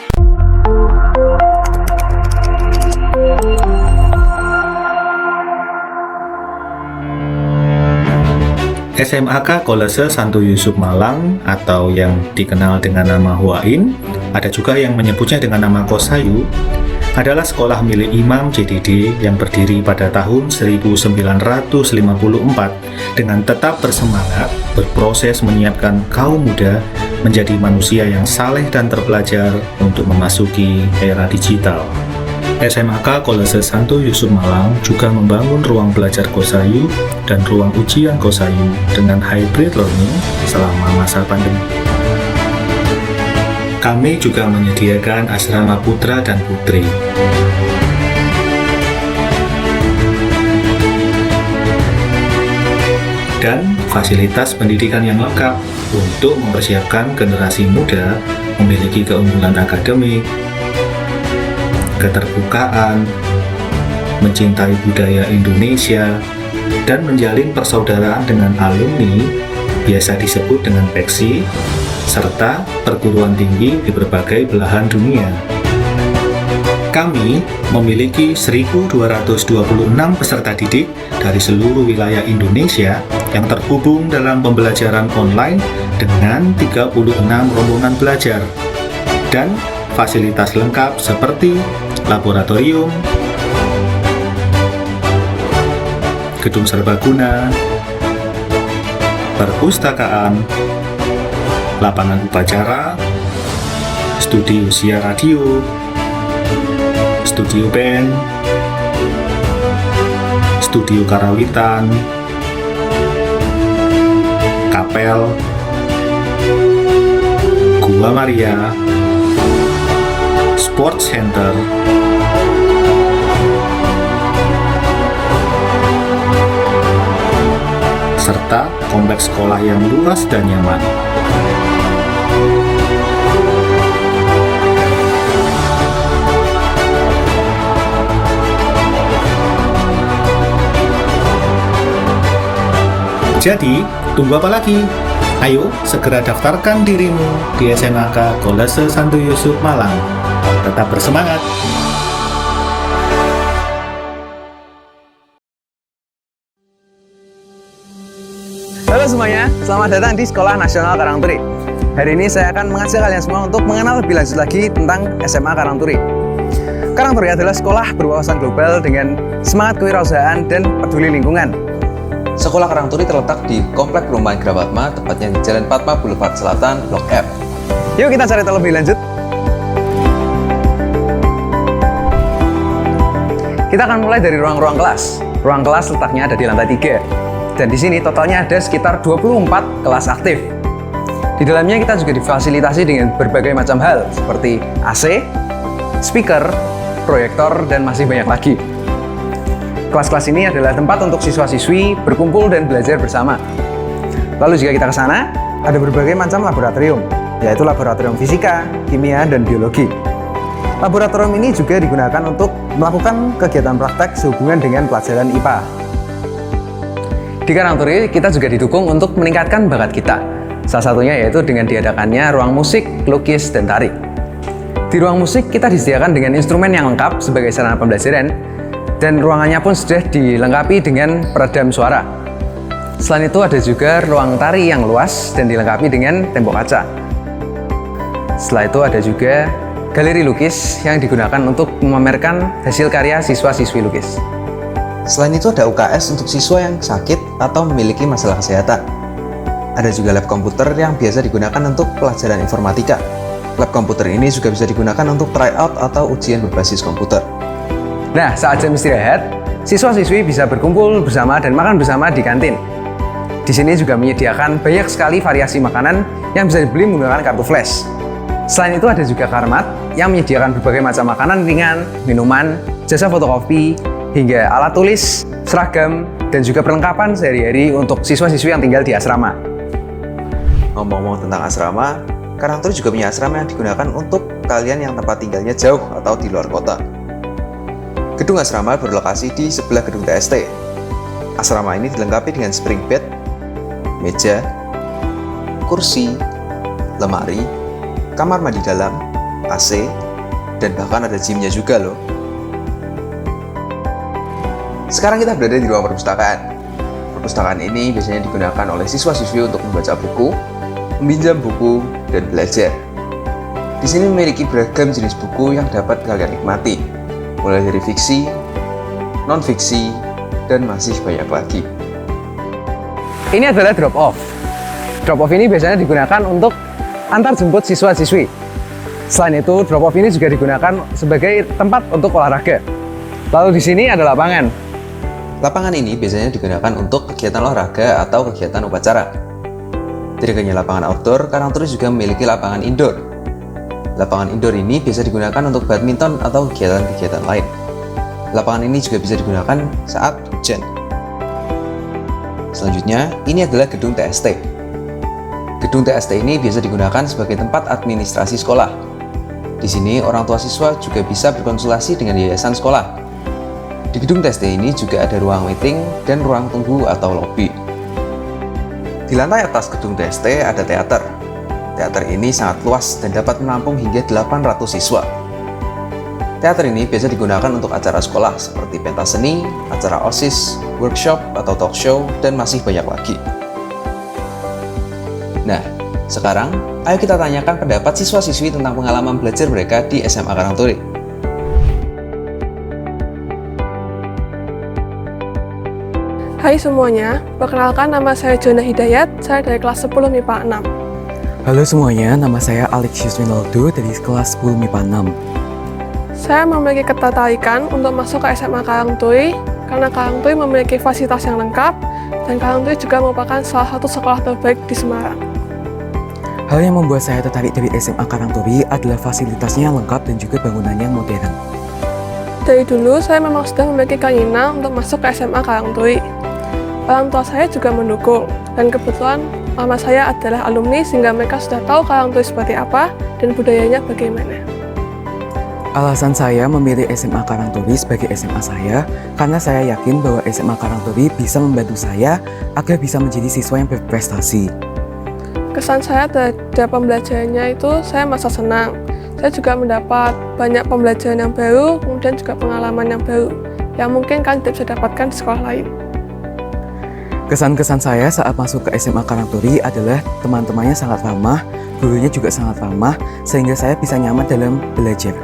SMAK Kolose Santo Yusuf Malang atau yang dikenal dengan nama Huain, ada juga yang menyebutnya dengan nama Kosayu, adalah sekolah milik Imam JDD yang berdiri pada tahun 1954 dengan tetap bersemangat berproses menyiapkan kaum muda menjadi manusia yang saleh dan terpelajar untuk memasuki era digital. SMAK Kolose Santo Yusuf Malang juga membangun ruang belajar Kosayu dan ruang ujian Kosayu dengan hybrid learning selama masa pandemi. Kami juga menyediakan asrama putra dan putri. Dan fasilitas pendidikan yang lengkap untuk mempersiapkan generasi muda memiliki keunggulan akademik, keterbukaan, mencintai budaya Indonesia, dan menjalin persaudaraan dengan alumni, biasa disebut dengan PEKSI, serta perguruan tinggi di berbagai belahan dunia. Kami memiliki 1.226 peserta didik dari seluruh wilayah Indonesia yang terhubung dalam pembelajaran online dengan 36 rombongan belajar dan fasilitas lengkap seperti laboratorium, gedung serbaguna, perpustakaan, lapangan upacara, studio siar radio, studio band, studio karawitan, kapel, Gua Maria, sports center, serta kompleks sekolah yang luas dan nyaman. Jadi, tunggu apa lagi? Ayo, segera daftarkan dirimu di SMAK Kolose Santo Yusuf Malang. Tetap bersemangat! Halo semuanya, selamat datang di Sekolah Nasional Karangturi. Hari ini saya akan mengajak kalian semua untuk mengenal lebih lanjut lagi tentang SMA Karangturi. Karangturi adalah sekolah berwawasan global dengan semangat kewirausahaan dan peduli lingkungan. Sekolah Karangturi terletak di Komplek Perumahan Grapatma, tepatnya di Jalan Fatma Boulevard Selatan, Blok F. Yuk kita cari tahu lebih lanjut. Kita akan mulai dari ruang-ruang kelas. Ruang kelas letaknya ada di lantai 3. Dan di sini totalnya ada sekitar 24 kelas aktif. Di dalamnya kita juga difasilitasi dengan berbagai macam hal seperti AC, speaker, proyektor, dan masih banyak lagi. Kelas-kelas ini adalah tempat untuk siswa-siswi berkumpul dan belajar bersama. Lalu jika kita ke sana, ada berbagai macam laboratorium, yaitu laboratorium fisika, kimia, dan biologi. Laboratorium ini juga digunakan untuk melakukan kegiatan praktek sehubungan dengan pelajaran IPA. Di Karangturi, kita juga didukung untuk meningkatkan bakat kita. Salah satunya yaitu dengan diadakannya ruang musik, lukis, dan tari. Di ruang musik, kita disediakan dengan instrumen yang lengkap sebagai sarana pembelajaran, dan ruangannya pun sudah dilengkapi dengan peredam suara. Selain itu, ada juga ruang tari yang luas dan dilengkapi dengan tembok kaca. Setelah itu, ada juga galeri lukis yang digunakan untuk memamerkan hasil karya siswa-siswi lukis. Selain itu ada UKS untuk siswa yang sakit atau memiliki masalah kesehatan. Ada juga lab komputer yang biasa digunakan untuk pelajaran informatika. Lab komputer ini juga bisa digunakan untuk tryout atau ujian berbasis komputer. Nah, saat jam istirahat, siswa-siswi bisa berkumpul bersama dan makan bersama di kantin. Di sini juga menyediakan banyak sekali variasi makanan yang bisa dibeli menggunakan kartu flash. Selain itu ada juga Karmat yang menyediakan berbagai macam makanan ringan, minuman, jasa fotokopi, hingga alat tulis, seragam, dan juga perlengkapan sehari-hari untuk siswa-siswi yang tinggal di asrama. Ngomong-ngomong tentang asrama, Karangturi juga punya asrama yang digunakan untuk kalian yang tempat tinggalnya jauh atau di luar kota. Gedung asrama berlokasi di sebelah gedung TST. Asrama ini dilengkapi dengan spring bed, meja, kursi, lemari, kamar mandi dalam, AC, dan bahkan ada gymnya juga loh. Sekarang kita berada di ruang perpustakaan. Perpustakaan ini biasanya digunakan oleh siswa-siswi untuk membaca buku, meminjam buku, dan belajar. Di sini memiliki beragam jenis buku yang dapat kalian nikmati, mulai dari fiksi, non-fiksi, dan masih banyak lagi. Ini adalah drop-off. Drop-off ini biasanya digunakan untuk antar jemput siswa-siswi. Selain itu, drop-off ini juga digunakan sebagai tempat untuk olahraga. Lalu di sini ada lapangan. Lapangan ini biasanya digunakan untuk kegiatan olahraga atau kegiatan upacara. Tidak hanya lapangan outdoor, Karangturi juga memiliki lapangan indoor. Lapangan indoor ini biasa digunakan untuk badminton atau kegiatan-kegiatan lain. Lapangan ini juga bisa digunakan saat hujan. Selanjutnya, ini adalah gedung TST. Gedung TST ini biasa digunakan sebagai tempat administrasi sekolah. Di sini, orang tua siswa juga bisa berkonsultasi dengan yayasan sekolah. Di gedung TST ini juga ada ruang meeting dan ruang tunggu atau lobby. Di lantai atas gedung TST ada teater. Teater ini sangat luas dan dapat menampung hingga 800 siswa. Teater ini biasa digunakan untuk acara sekolah seperti pentas seni, acara OSIS, workshop atau talk show, dan masih banyak lagi. Nah, sekarang ayo kita tanyakan pendapat siswa-siswi tentang pengalaman belajar mereka di SMA Karangturi. Hai semuanya, perkenalkan nama saya Jona Hidayat, saya dari kelas 10 MIPA 6. Halo semuanya, nama saya Alexius Winaldo dari kelas 10 MIPA 6. Saya memiliki ketertarikan untuk masuk ke SMA Karangturi karena Karangturi memiliki fasilitas yang lengkap dan Karangturi juga merupakan salah satu sekolah terbaik di Semarang. Hal yang membuat saya tertarik dari SMA Karangturi adalah fasilitasnya yang lengkap dan juga bangunannya yang modern. Dari dulu saya memang sudah memiliki keinginan untuk masuk ke SMA Karangturi. Orang tua saya juga mendukung, dan kebetulan mama saya adalah alumni sehingga mereka sudah tahu Karangturi seperti apa dan budayanya bagaimana. Alasan saya memilih SMA Karangturi sebagai SMA saya karena saya yakin bahwa SMA Karangturi bisa membantu saya agar bisa menjadi siswa yang berprestasi. Kesan saya terhadap pembelajarannya itu saya merasa senang. Saya juga mendapat banyak pembelajaran yang baru, kemudian juga pengalaman yang baru yang mungkin kalian tidak bisa dapatkan di sekolah lain. Kesan-kesan saya saat masuk ke SMA Karangturi adalah teman-temannya sangat ramah, gurunya juga sangat ramah, sehingga saya bisa nyaman dalam belajar.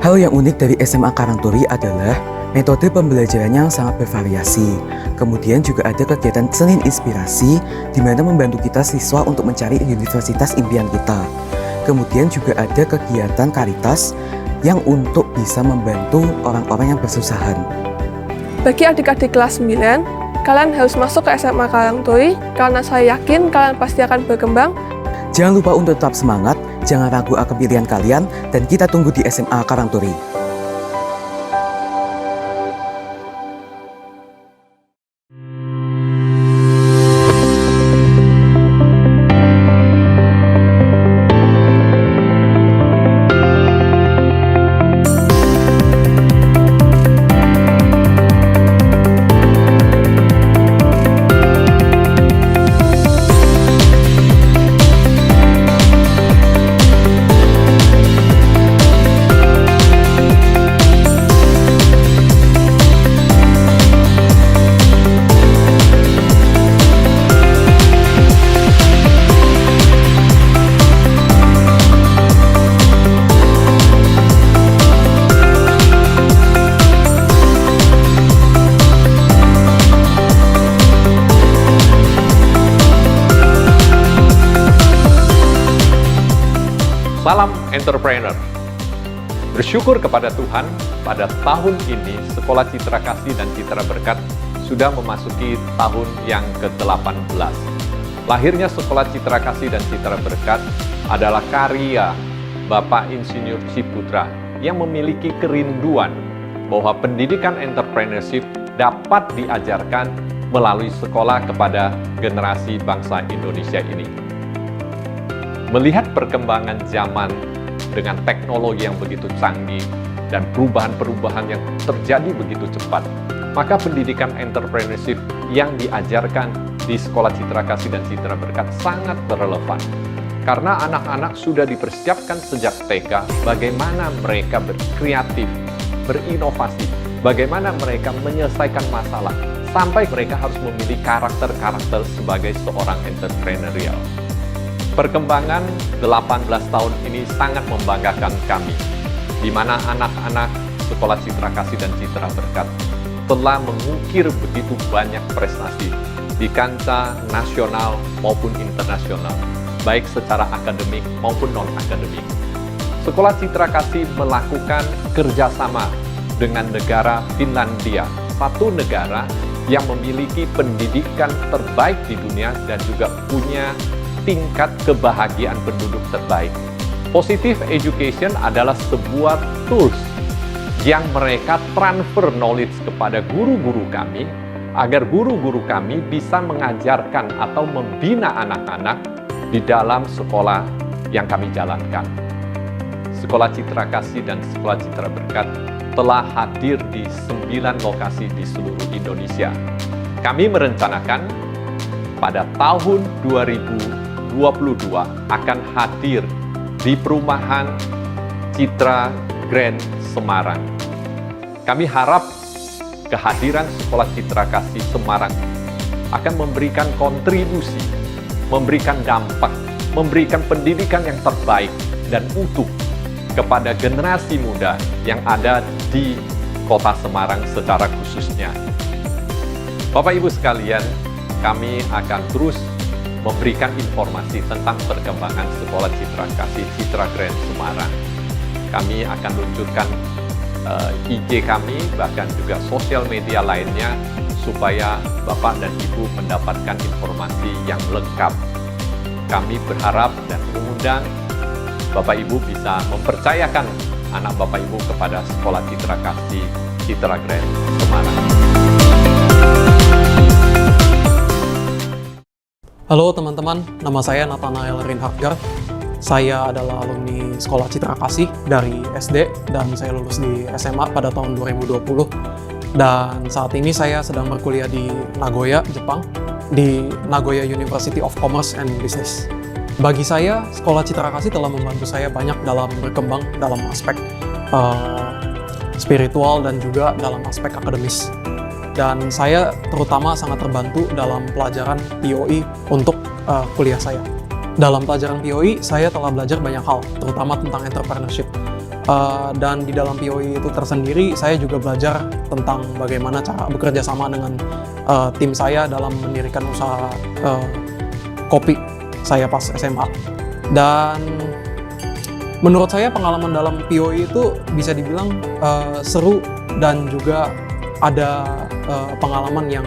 Hal yang unik dari SMA Karangturi adalah metode pembelajarannya yang sangat bervariasi. Kemudian juga ada kegiatan Senin Inspirasi, di mana membantu kita siswa untuk mencari universitas impian kita. Kemudian juga ada kegiatan Karitas, yang untuk bisa membantu orang-orang yang bersusahan. Bagi adik-adik kelas 9, kalian harus masuk ke SMA Karangturi karena saya yakin kalian pasti akan berkembang. Jangan lupa untuk tetap semangat, jangan ragu akan pilihan kalian, dan kita tunggu di SMA Karangturi. Salam entrepreneur. Bersyukur kepada Tuhan, pada tahun ini Sekolah Citra Kasih dan Citra Berkat sudah memasuki tahun yang ke-18. Lahirnya Sekolah Citra Kasih dan Citra Berkat adalah karya Bapak Insinyur Ciputra yang memiliki kerinduan bahwa pendidikan entrepreneurship dapat diajarkan melalui sekolah kepada generasi bangsa Indonesia ini. Melihat perkembangan zaman dengan teknologi yang begitu canggih dan perubahan-perubahan yang terjadi begitu cepat, maka pendidikan entrepreneurship yang diajarkan di Sekolah Citra Kasih dan Citra Berkat sangat relevan. Karena anak-anak sudah dipersiapkan sejak TK bagaimana mereka berkreatif, berinovasi, bagaimana mereka menyelesaikan masalah, sampai mereka harus memilih karakter-karakter sebagai seorang entrepreneurial. Perkembangan 18 tahun ini sangat membanggakan kami, di mana anak-anak Sekolah Citra Kasih dan Citra Berkat telah mengukir begitu banyak prestasi di kancah nasional maupun internasional, baik secara akademik maupun non-akademik. Sekolah Citra Kasih melakukan kerjasama dengan negara Finlandia, satu negara yang memiliki pendidikan terbaik di dunia dan juga punya tingkat kebahagiaan penduduk terbaik. Positive education adalah sebuah tools yang mereka transfer knowledge kepada guru-guru kami, agar guru-guru kami bisa mengajarkan atau membina anak-anak di dalam sekolah yang kami jalankan. Sekolah Citra Kasih dan Sekolah Citra Berkat telah hadir di 9 lokasi di seluruh Indonesia. Kami merencanakan pada tahun 2022 akan hadir di perumahan Citra Grand Semarang. Kami harap kehadiran Sekolah Citra Kasih Semarang akan memberikan kontribusi, memberikan dampak, memberikan pendidikan yang terbaik dan utuh kepada generasi muda yang ada di Kota Semarang secara khususnya. Bapak Ibu sekalian, kami akan terus memberikan informasi tentang perkembangan Sekolah Citra Kasih Citra Grand Semarang. Kami akan luncurkan IG kami, bahkan juga sosial media lainnya, supaya Bapak dan Ibu mendapatkan informasi yang lengkap. Kami berharap dan mengundang Bapak Ibu bisa mempercayakan anak Bapak Ibu kepada Sekolah Citra Kasih Citra Grand Semarang. Halo teman-teman, nama saya Nathanael Rinhargar. Saya adalah alumni Sekolah Citra Kasih dari SD dan saya lulus di SMA pada tahun 2020. Dan saat ini saya sedang berkuliah di Nagoya, Jepang, di Nagoya University of Commerce and Business. Bagi saya, Sekolah Citra Kasih telah membantu saya banyak dalam berkembang dalam aspek spiritual dan juga dalam aspek akademis. Dan saya terutama sangat terbantu dalam pelajaran POE untuk kuliah saya. Dalam pelajaran POE, saya telah belajar banyak hal, terutama tentang entrepreneurship. Dan di dalam POE itu tersendiri, saya juga belajar tentang bagaimana cara bekerja sama dengan tim saya dalam mendirikan usaha kopi saya pas SMA. Dan menurut saya pengalaman dalam POI itu bisa dibilang seru dan juga ada pengalaman yang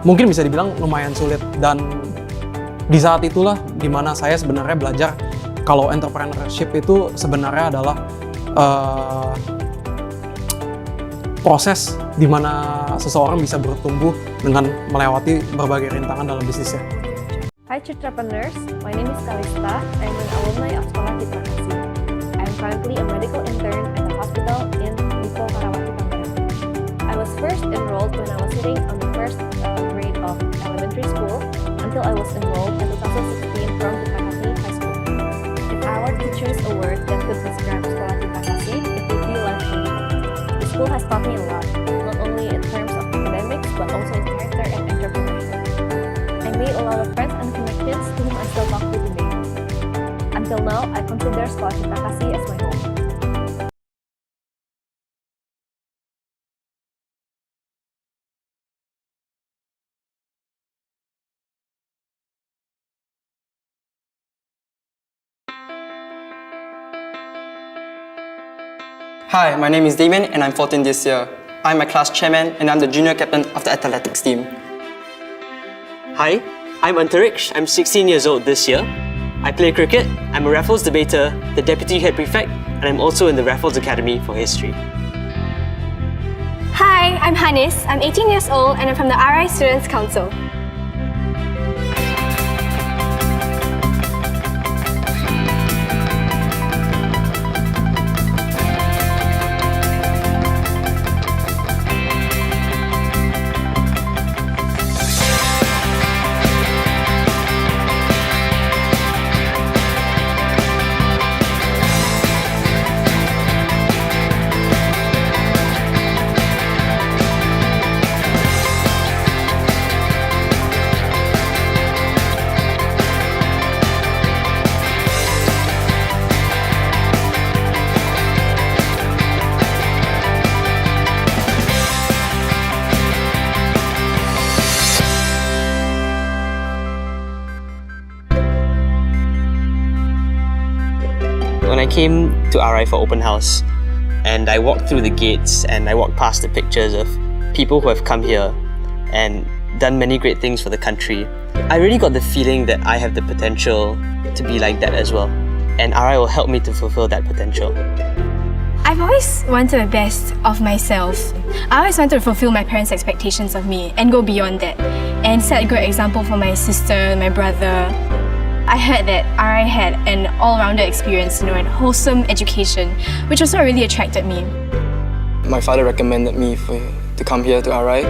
mungkin bisa dibilang lumayan sulit, dan di saat itulah dimana saya sebenarnya belajar kalau entrepreneurship itu sebenarnya adalah proses di mana seseorang bisa bertumbuh dengan melewati berbagai rintangan dalam bisnisnya. Hi Chitrapreneurs, my name is Kalista. I'm an alumni of Sekolah Citra Kasih. I'm currently a medical intern at the hospital in Lipo, Karawati, Tangerang. I was first enrolled when I was sitting on the first grade of elementary school until I was enrolled in 2016 from Citra Kasih High School. If I were to choose a word that could describe Sekolah Citra Kasih, it would be life-changing. The school has taught me a lot, not only in terms of academics but also in character and entrepreneurship. I made a lot of friends and connections to whom I still talk to today. Until now, I consider Sekolah Citra Kasih as my home. Hi, my name is Damien and I'm 14 this year. I'm my class chairman and I'm the junior captain of the athletics team. Hi, I'm Antariksh. I'm 16 years old this year. I play cricket, I'm a Raffles debater, the deputy head prefect, and I'm also in the Raffles Academy for History. Hi, I'm Hanis. I'm 18 years old and I'm from the RI Students' Council. When I came to RI for open house and I walked through the gates and I walked past the pictures of people who have come here and done many great things for the country, I really got the feeling that I have the potential to be like that as well, and RI will help me to fulfill that potential. I've always wanted the best of myself. I always wanted to fulfill my parents' expectations of me and go beyond that and set a good example for my sister, my brother. I heard that RI had an all-rounded experience, and wholesome education, which also really attracted me. My father recommended me to come here to RI.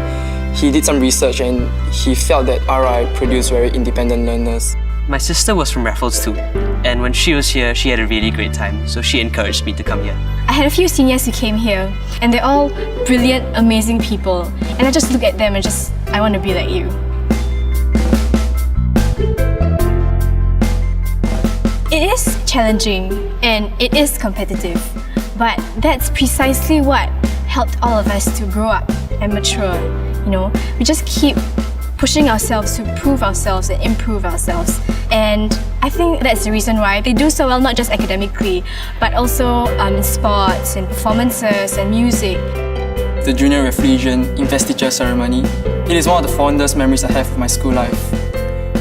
He did some research and he felt that RI produced very independent learners. My sister was from Raffles too, and when she was here, she had a really great time, so she encouraged me to come here. I had a few seniors who came here, and they're all brilliant, amazing people. And I just look at them and I want to be like you. It is challenging and it is competitive, but that's precisely what helped all of us to grow up and mature. We just keep pushing ourselves to prove ourselves and improve ourselves. And I think that's the reason why they do so well, not just academically, but also in sports and performances and music. The Junior Reflection Investiture Ceremony, it is one of the fondest memories I have of my school life.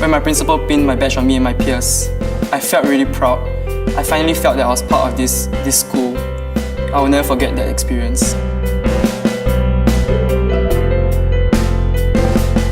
When my principal pinned my badge on me and my peers, I felt really proud. I finally felt that I was part of this school. I will never forget that experience.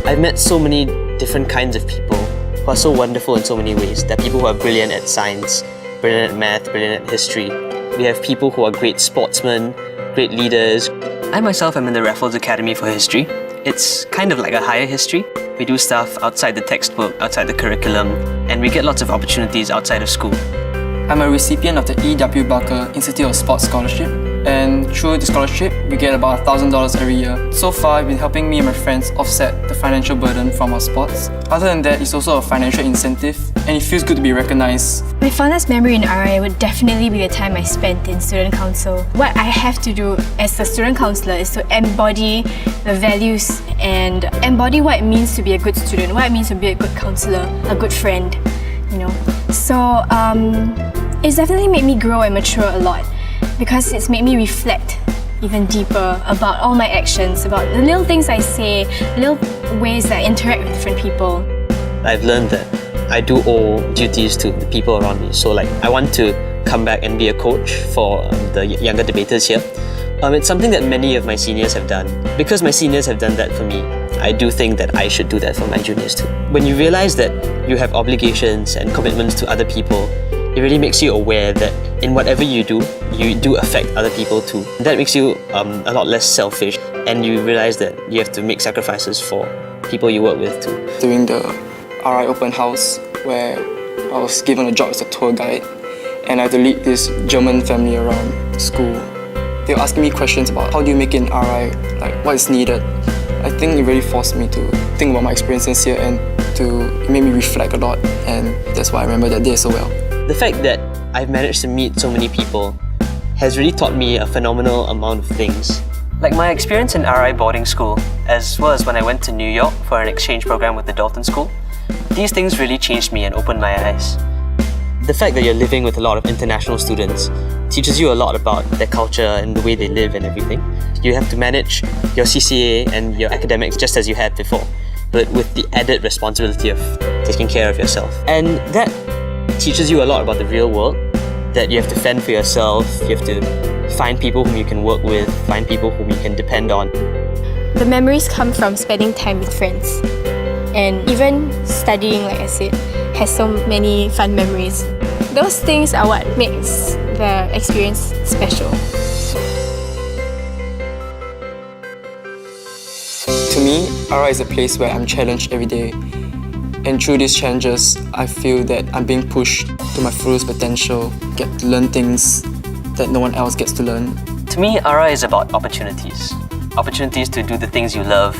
I've met so many different kinds of people who are so wonderful in so many ways. There are people who are brilliant at science, brilliant at math, brilliant at history. We have people who are great sportsmen, great leaders. I myself am in the Raffles Academy for History. It's kind of like a higher history. We do stuff outside the textbook, outside the curriculum, and we get lots of opportunities outside of school. I'm a recipient of the E.W. Barker Institute of Sports Scholarship, and through the scholarship, we get about $1,000 every year. So far, it's been helping me and my friends offset the financial burden from our sports. Other than that, it's also a financial incentive, and it feels good to be recognized. My fondest memory in RI would definitely be the time I spent in student council. What I have to do as a student councillor is to embody the values and embody what it means to be a good student, what it means to be a good counsellor, a good friend, So It's definitely made me grow and mature a lot because it's made me reflect even deeper about all my actions, about the little things I say, little ways that I interact with different people. I've learned that I do owe duties to the people around me. So like, I want to come back and be a coach for the younger debaters here. It's something that many of my seniors have done. Because my seniors have done that for me, I do think that I should do that for my juniors too. When you realize that you have obligations and commitments to other people, it really makes you aware that in whatever you do affect other people too. That makes you a lot less selfish, and you realize that you have to make sacrifices for people you work with too. During the RI open house, where I was given a job as a tour guide, and I had to lead this German family around school. They were asking me questions about how do you make it in RI, like what is needed. I think it really forced me to think about my experiences here, and it made me reflect a lot, and that's why I remember that day so well. The fact that I've managed to meet so many people has really taught me a phenomenal amount of things. Like my experience in RI boarding school, as well as when I went to New York for an exchange program with the Dalton School, these things really changed me and opened my eyes. The fact that you're living with a lot of international students teaches you a lot about their culture and the way they live and everything. You have to manage your CCA and your academics just as you had before, but with the added responsibility of taking care of yourself. And that teaches you a lot about the real world, that you have to fend for yourself, you have to find people whom you can work with, find people whom you can depend on. The memories come from spending time with friends. And even studying, like I said, has so many fun memories. Those things are what makes the experience special. To me, RI is a place where I'm challenged every day. And through these challenges, I feel that I'm being pushed to my fullest potential, get to learn things that no one else gets to learn. To me, RI is about opportunities. Opportunities to do the things you love,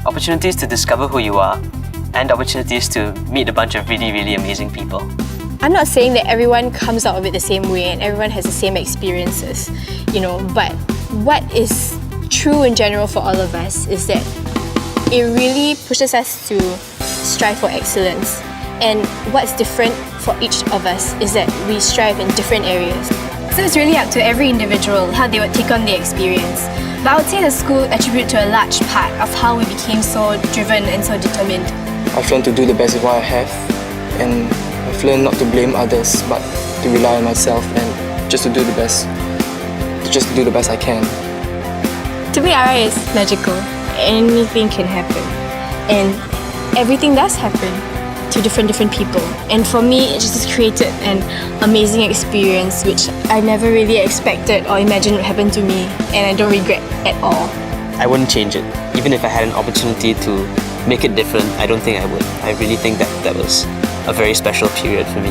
opportunities to discover who you are, and opportunities to meet a bunch of really, really amazing people. I'm not saying that everyone comes out of it the same way and everyone has the same experiences, but what is true in general for all of us is that it really pushes us to strive for excellence. And what's different for each of us is that we strive in different areas. So it's really up to every individual how they would take on the experience. But I would say the school attributed to a large part of how we became so driven and so determined. I've learned to do the best with what I have, and I've learned not to blame others, but to rely on myself and just to do the best I can. To me, RI is magical. Anything can happen. And everything does happen to different people. And for me, it just created an amazing experience which I never really expected or imagined would happen to me, and I don't regret at all. I wouldn't change it. Even if I had an opportunity to make it different, I don't think I would. I really think that was a very special period for me.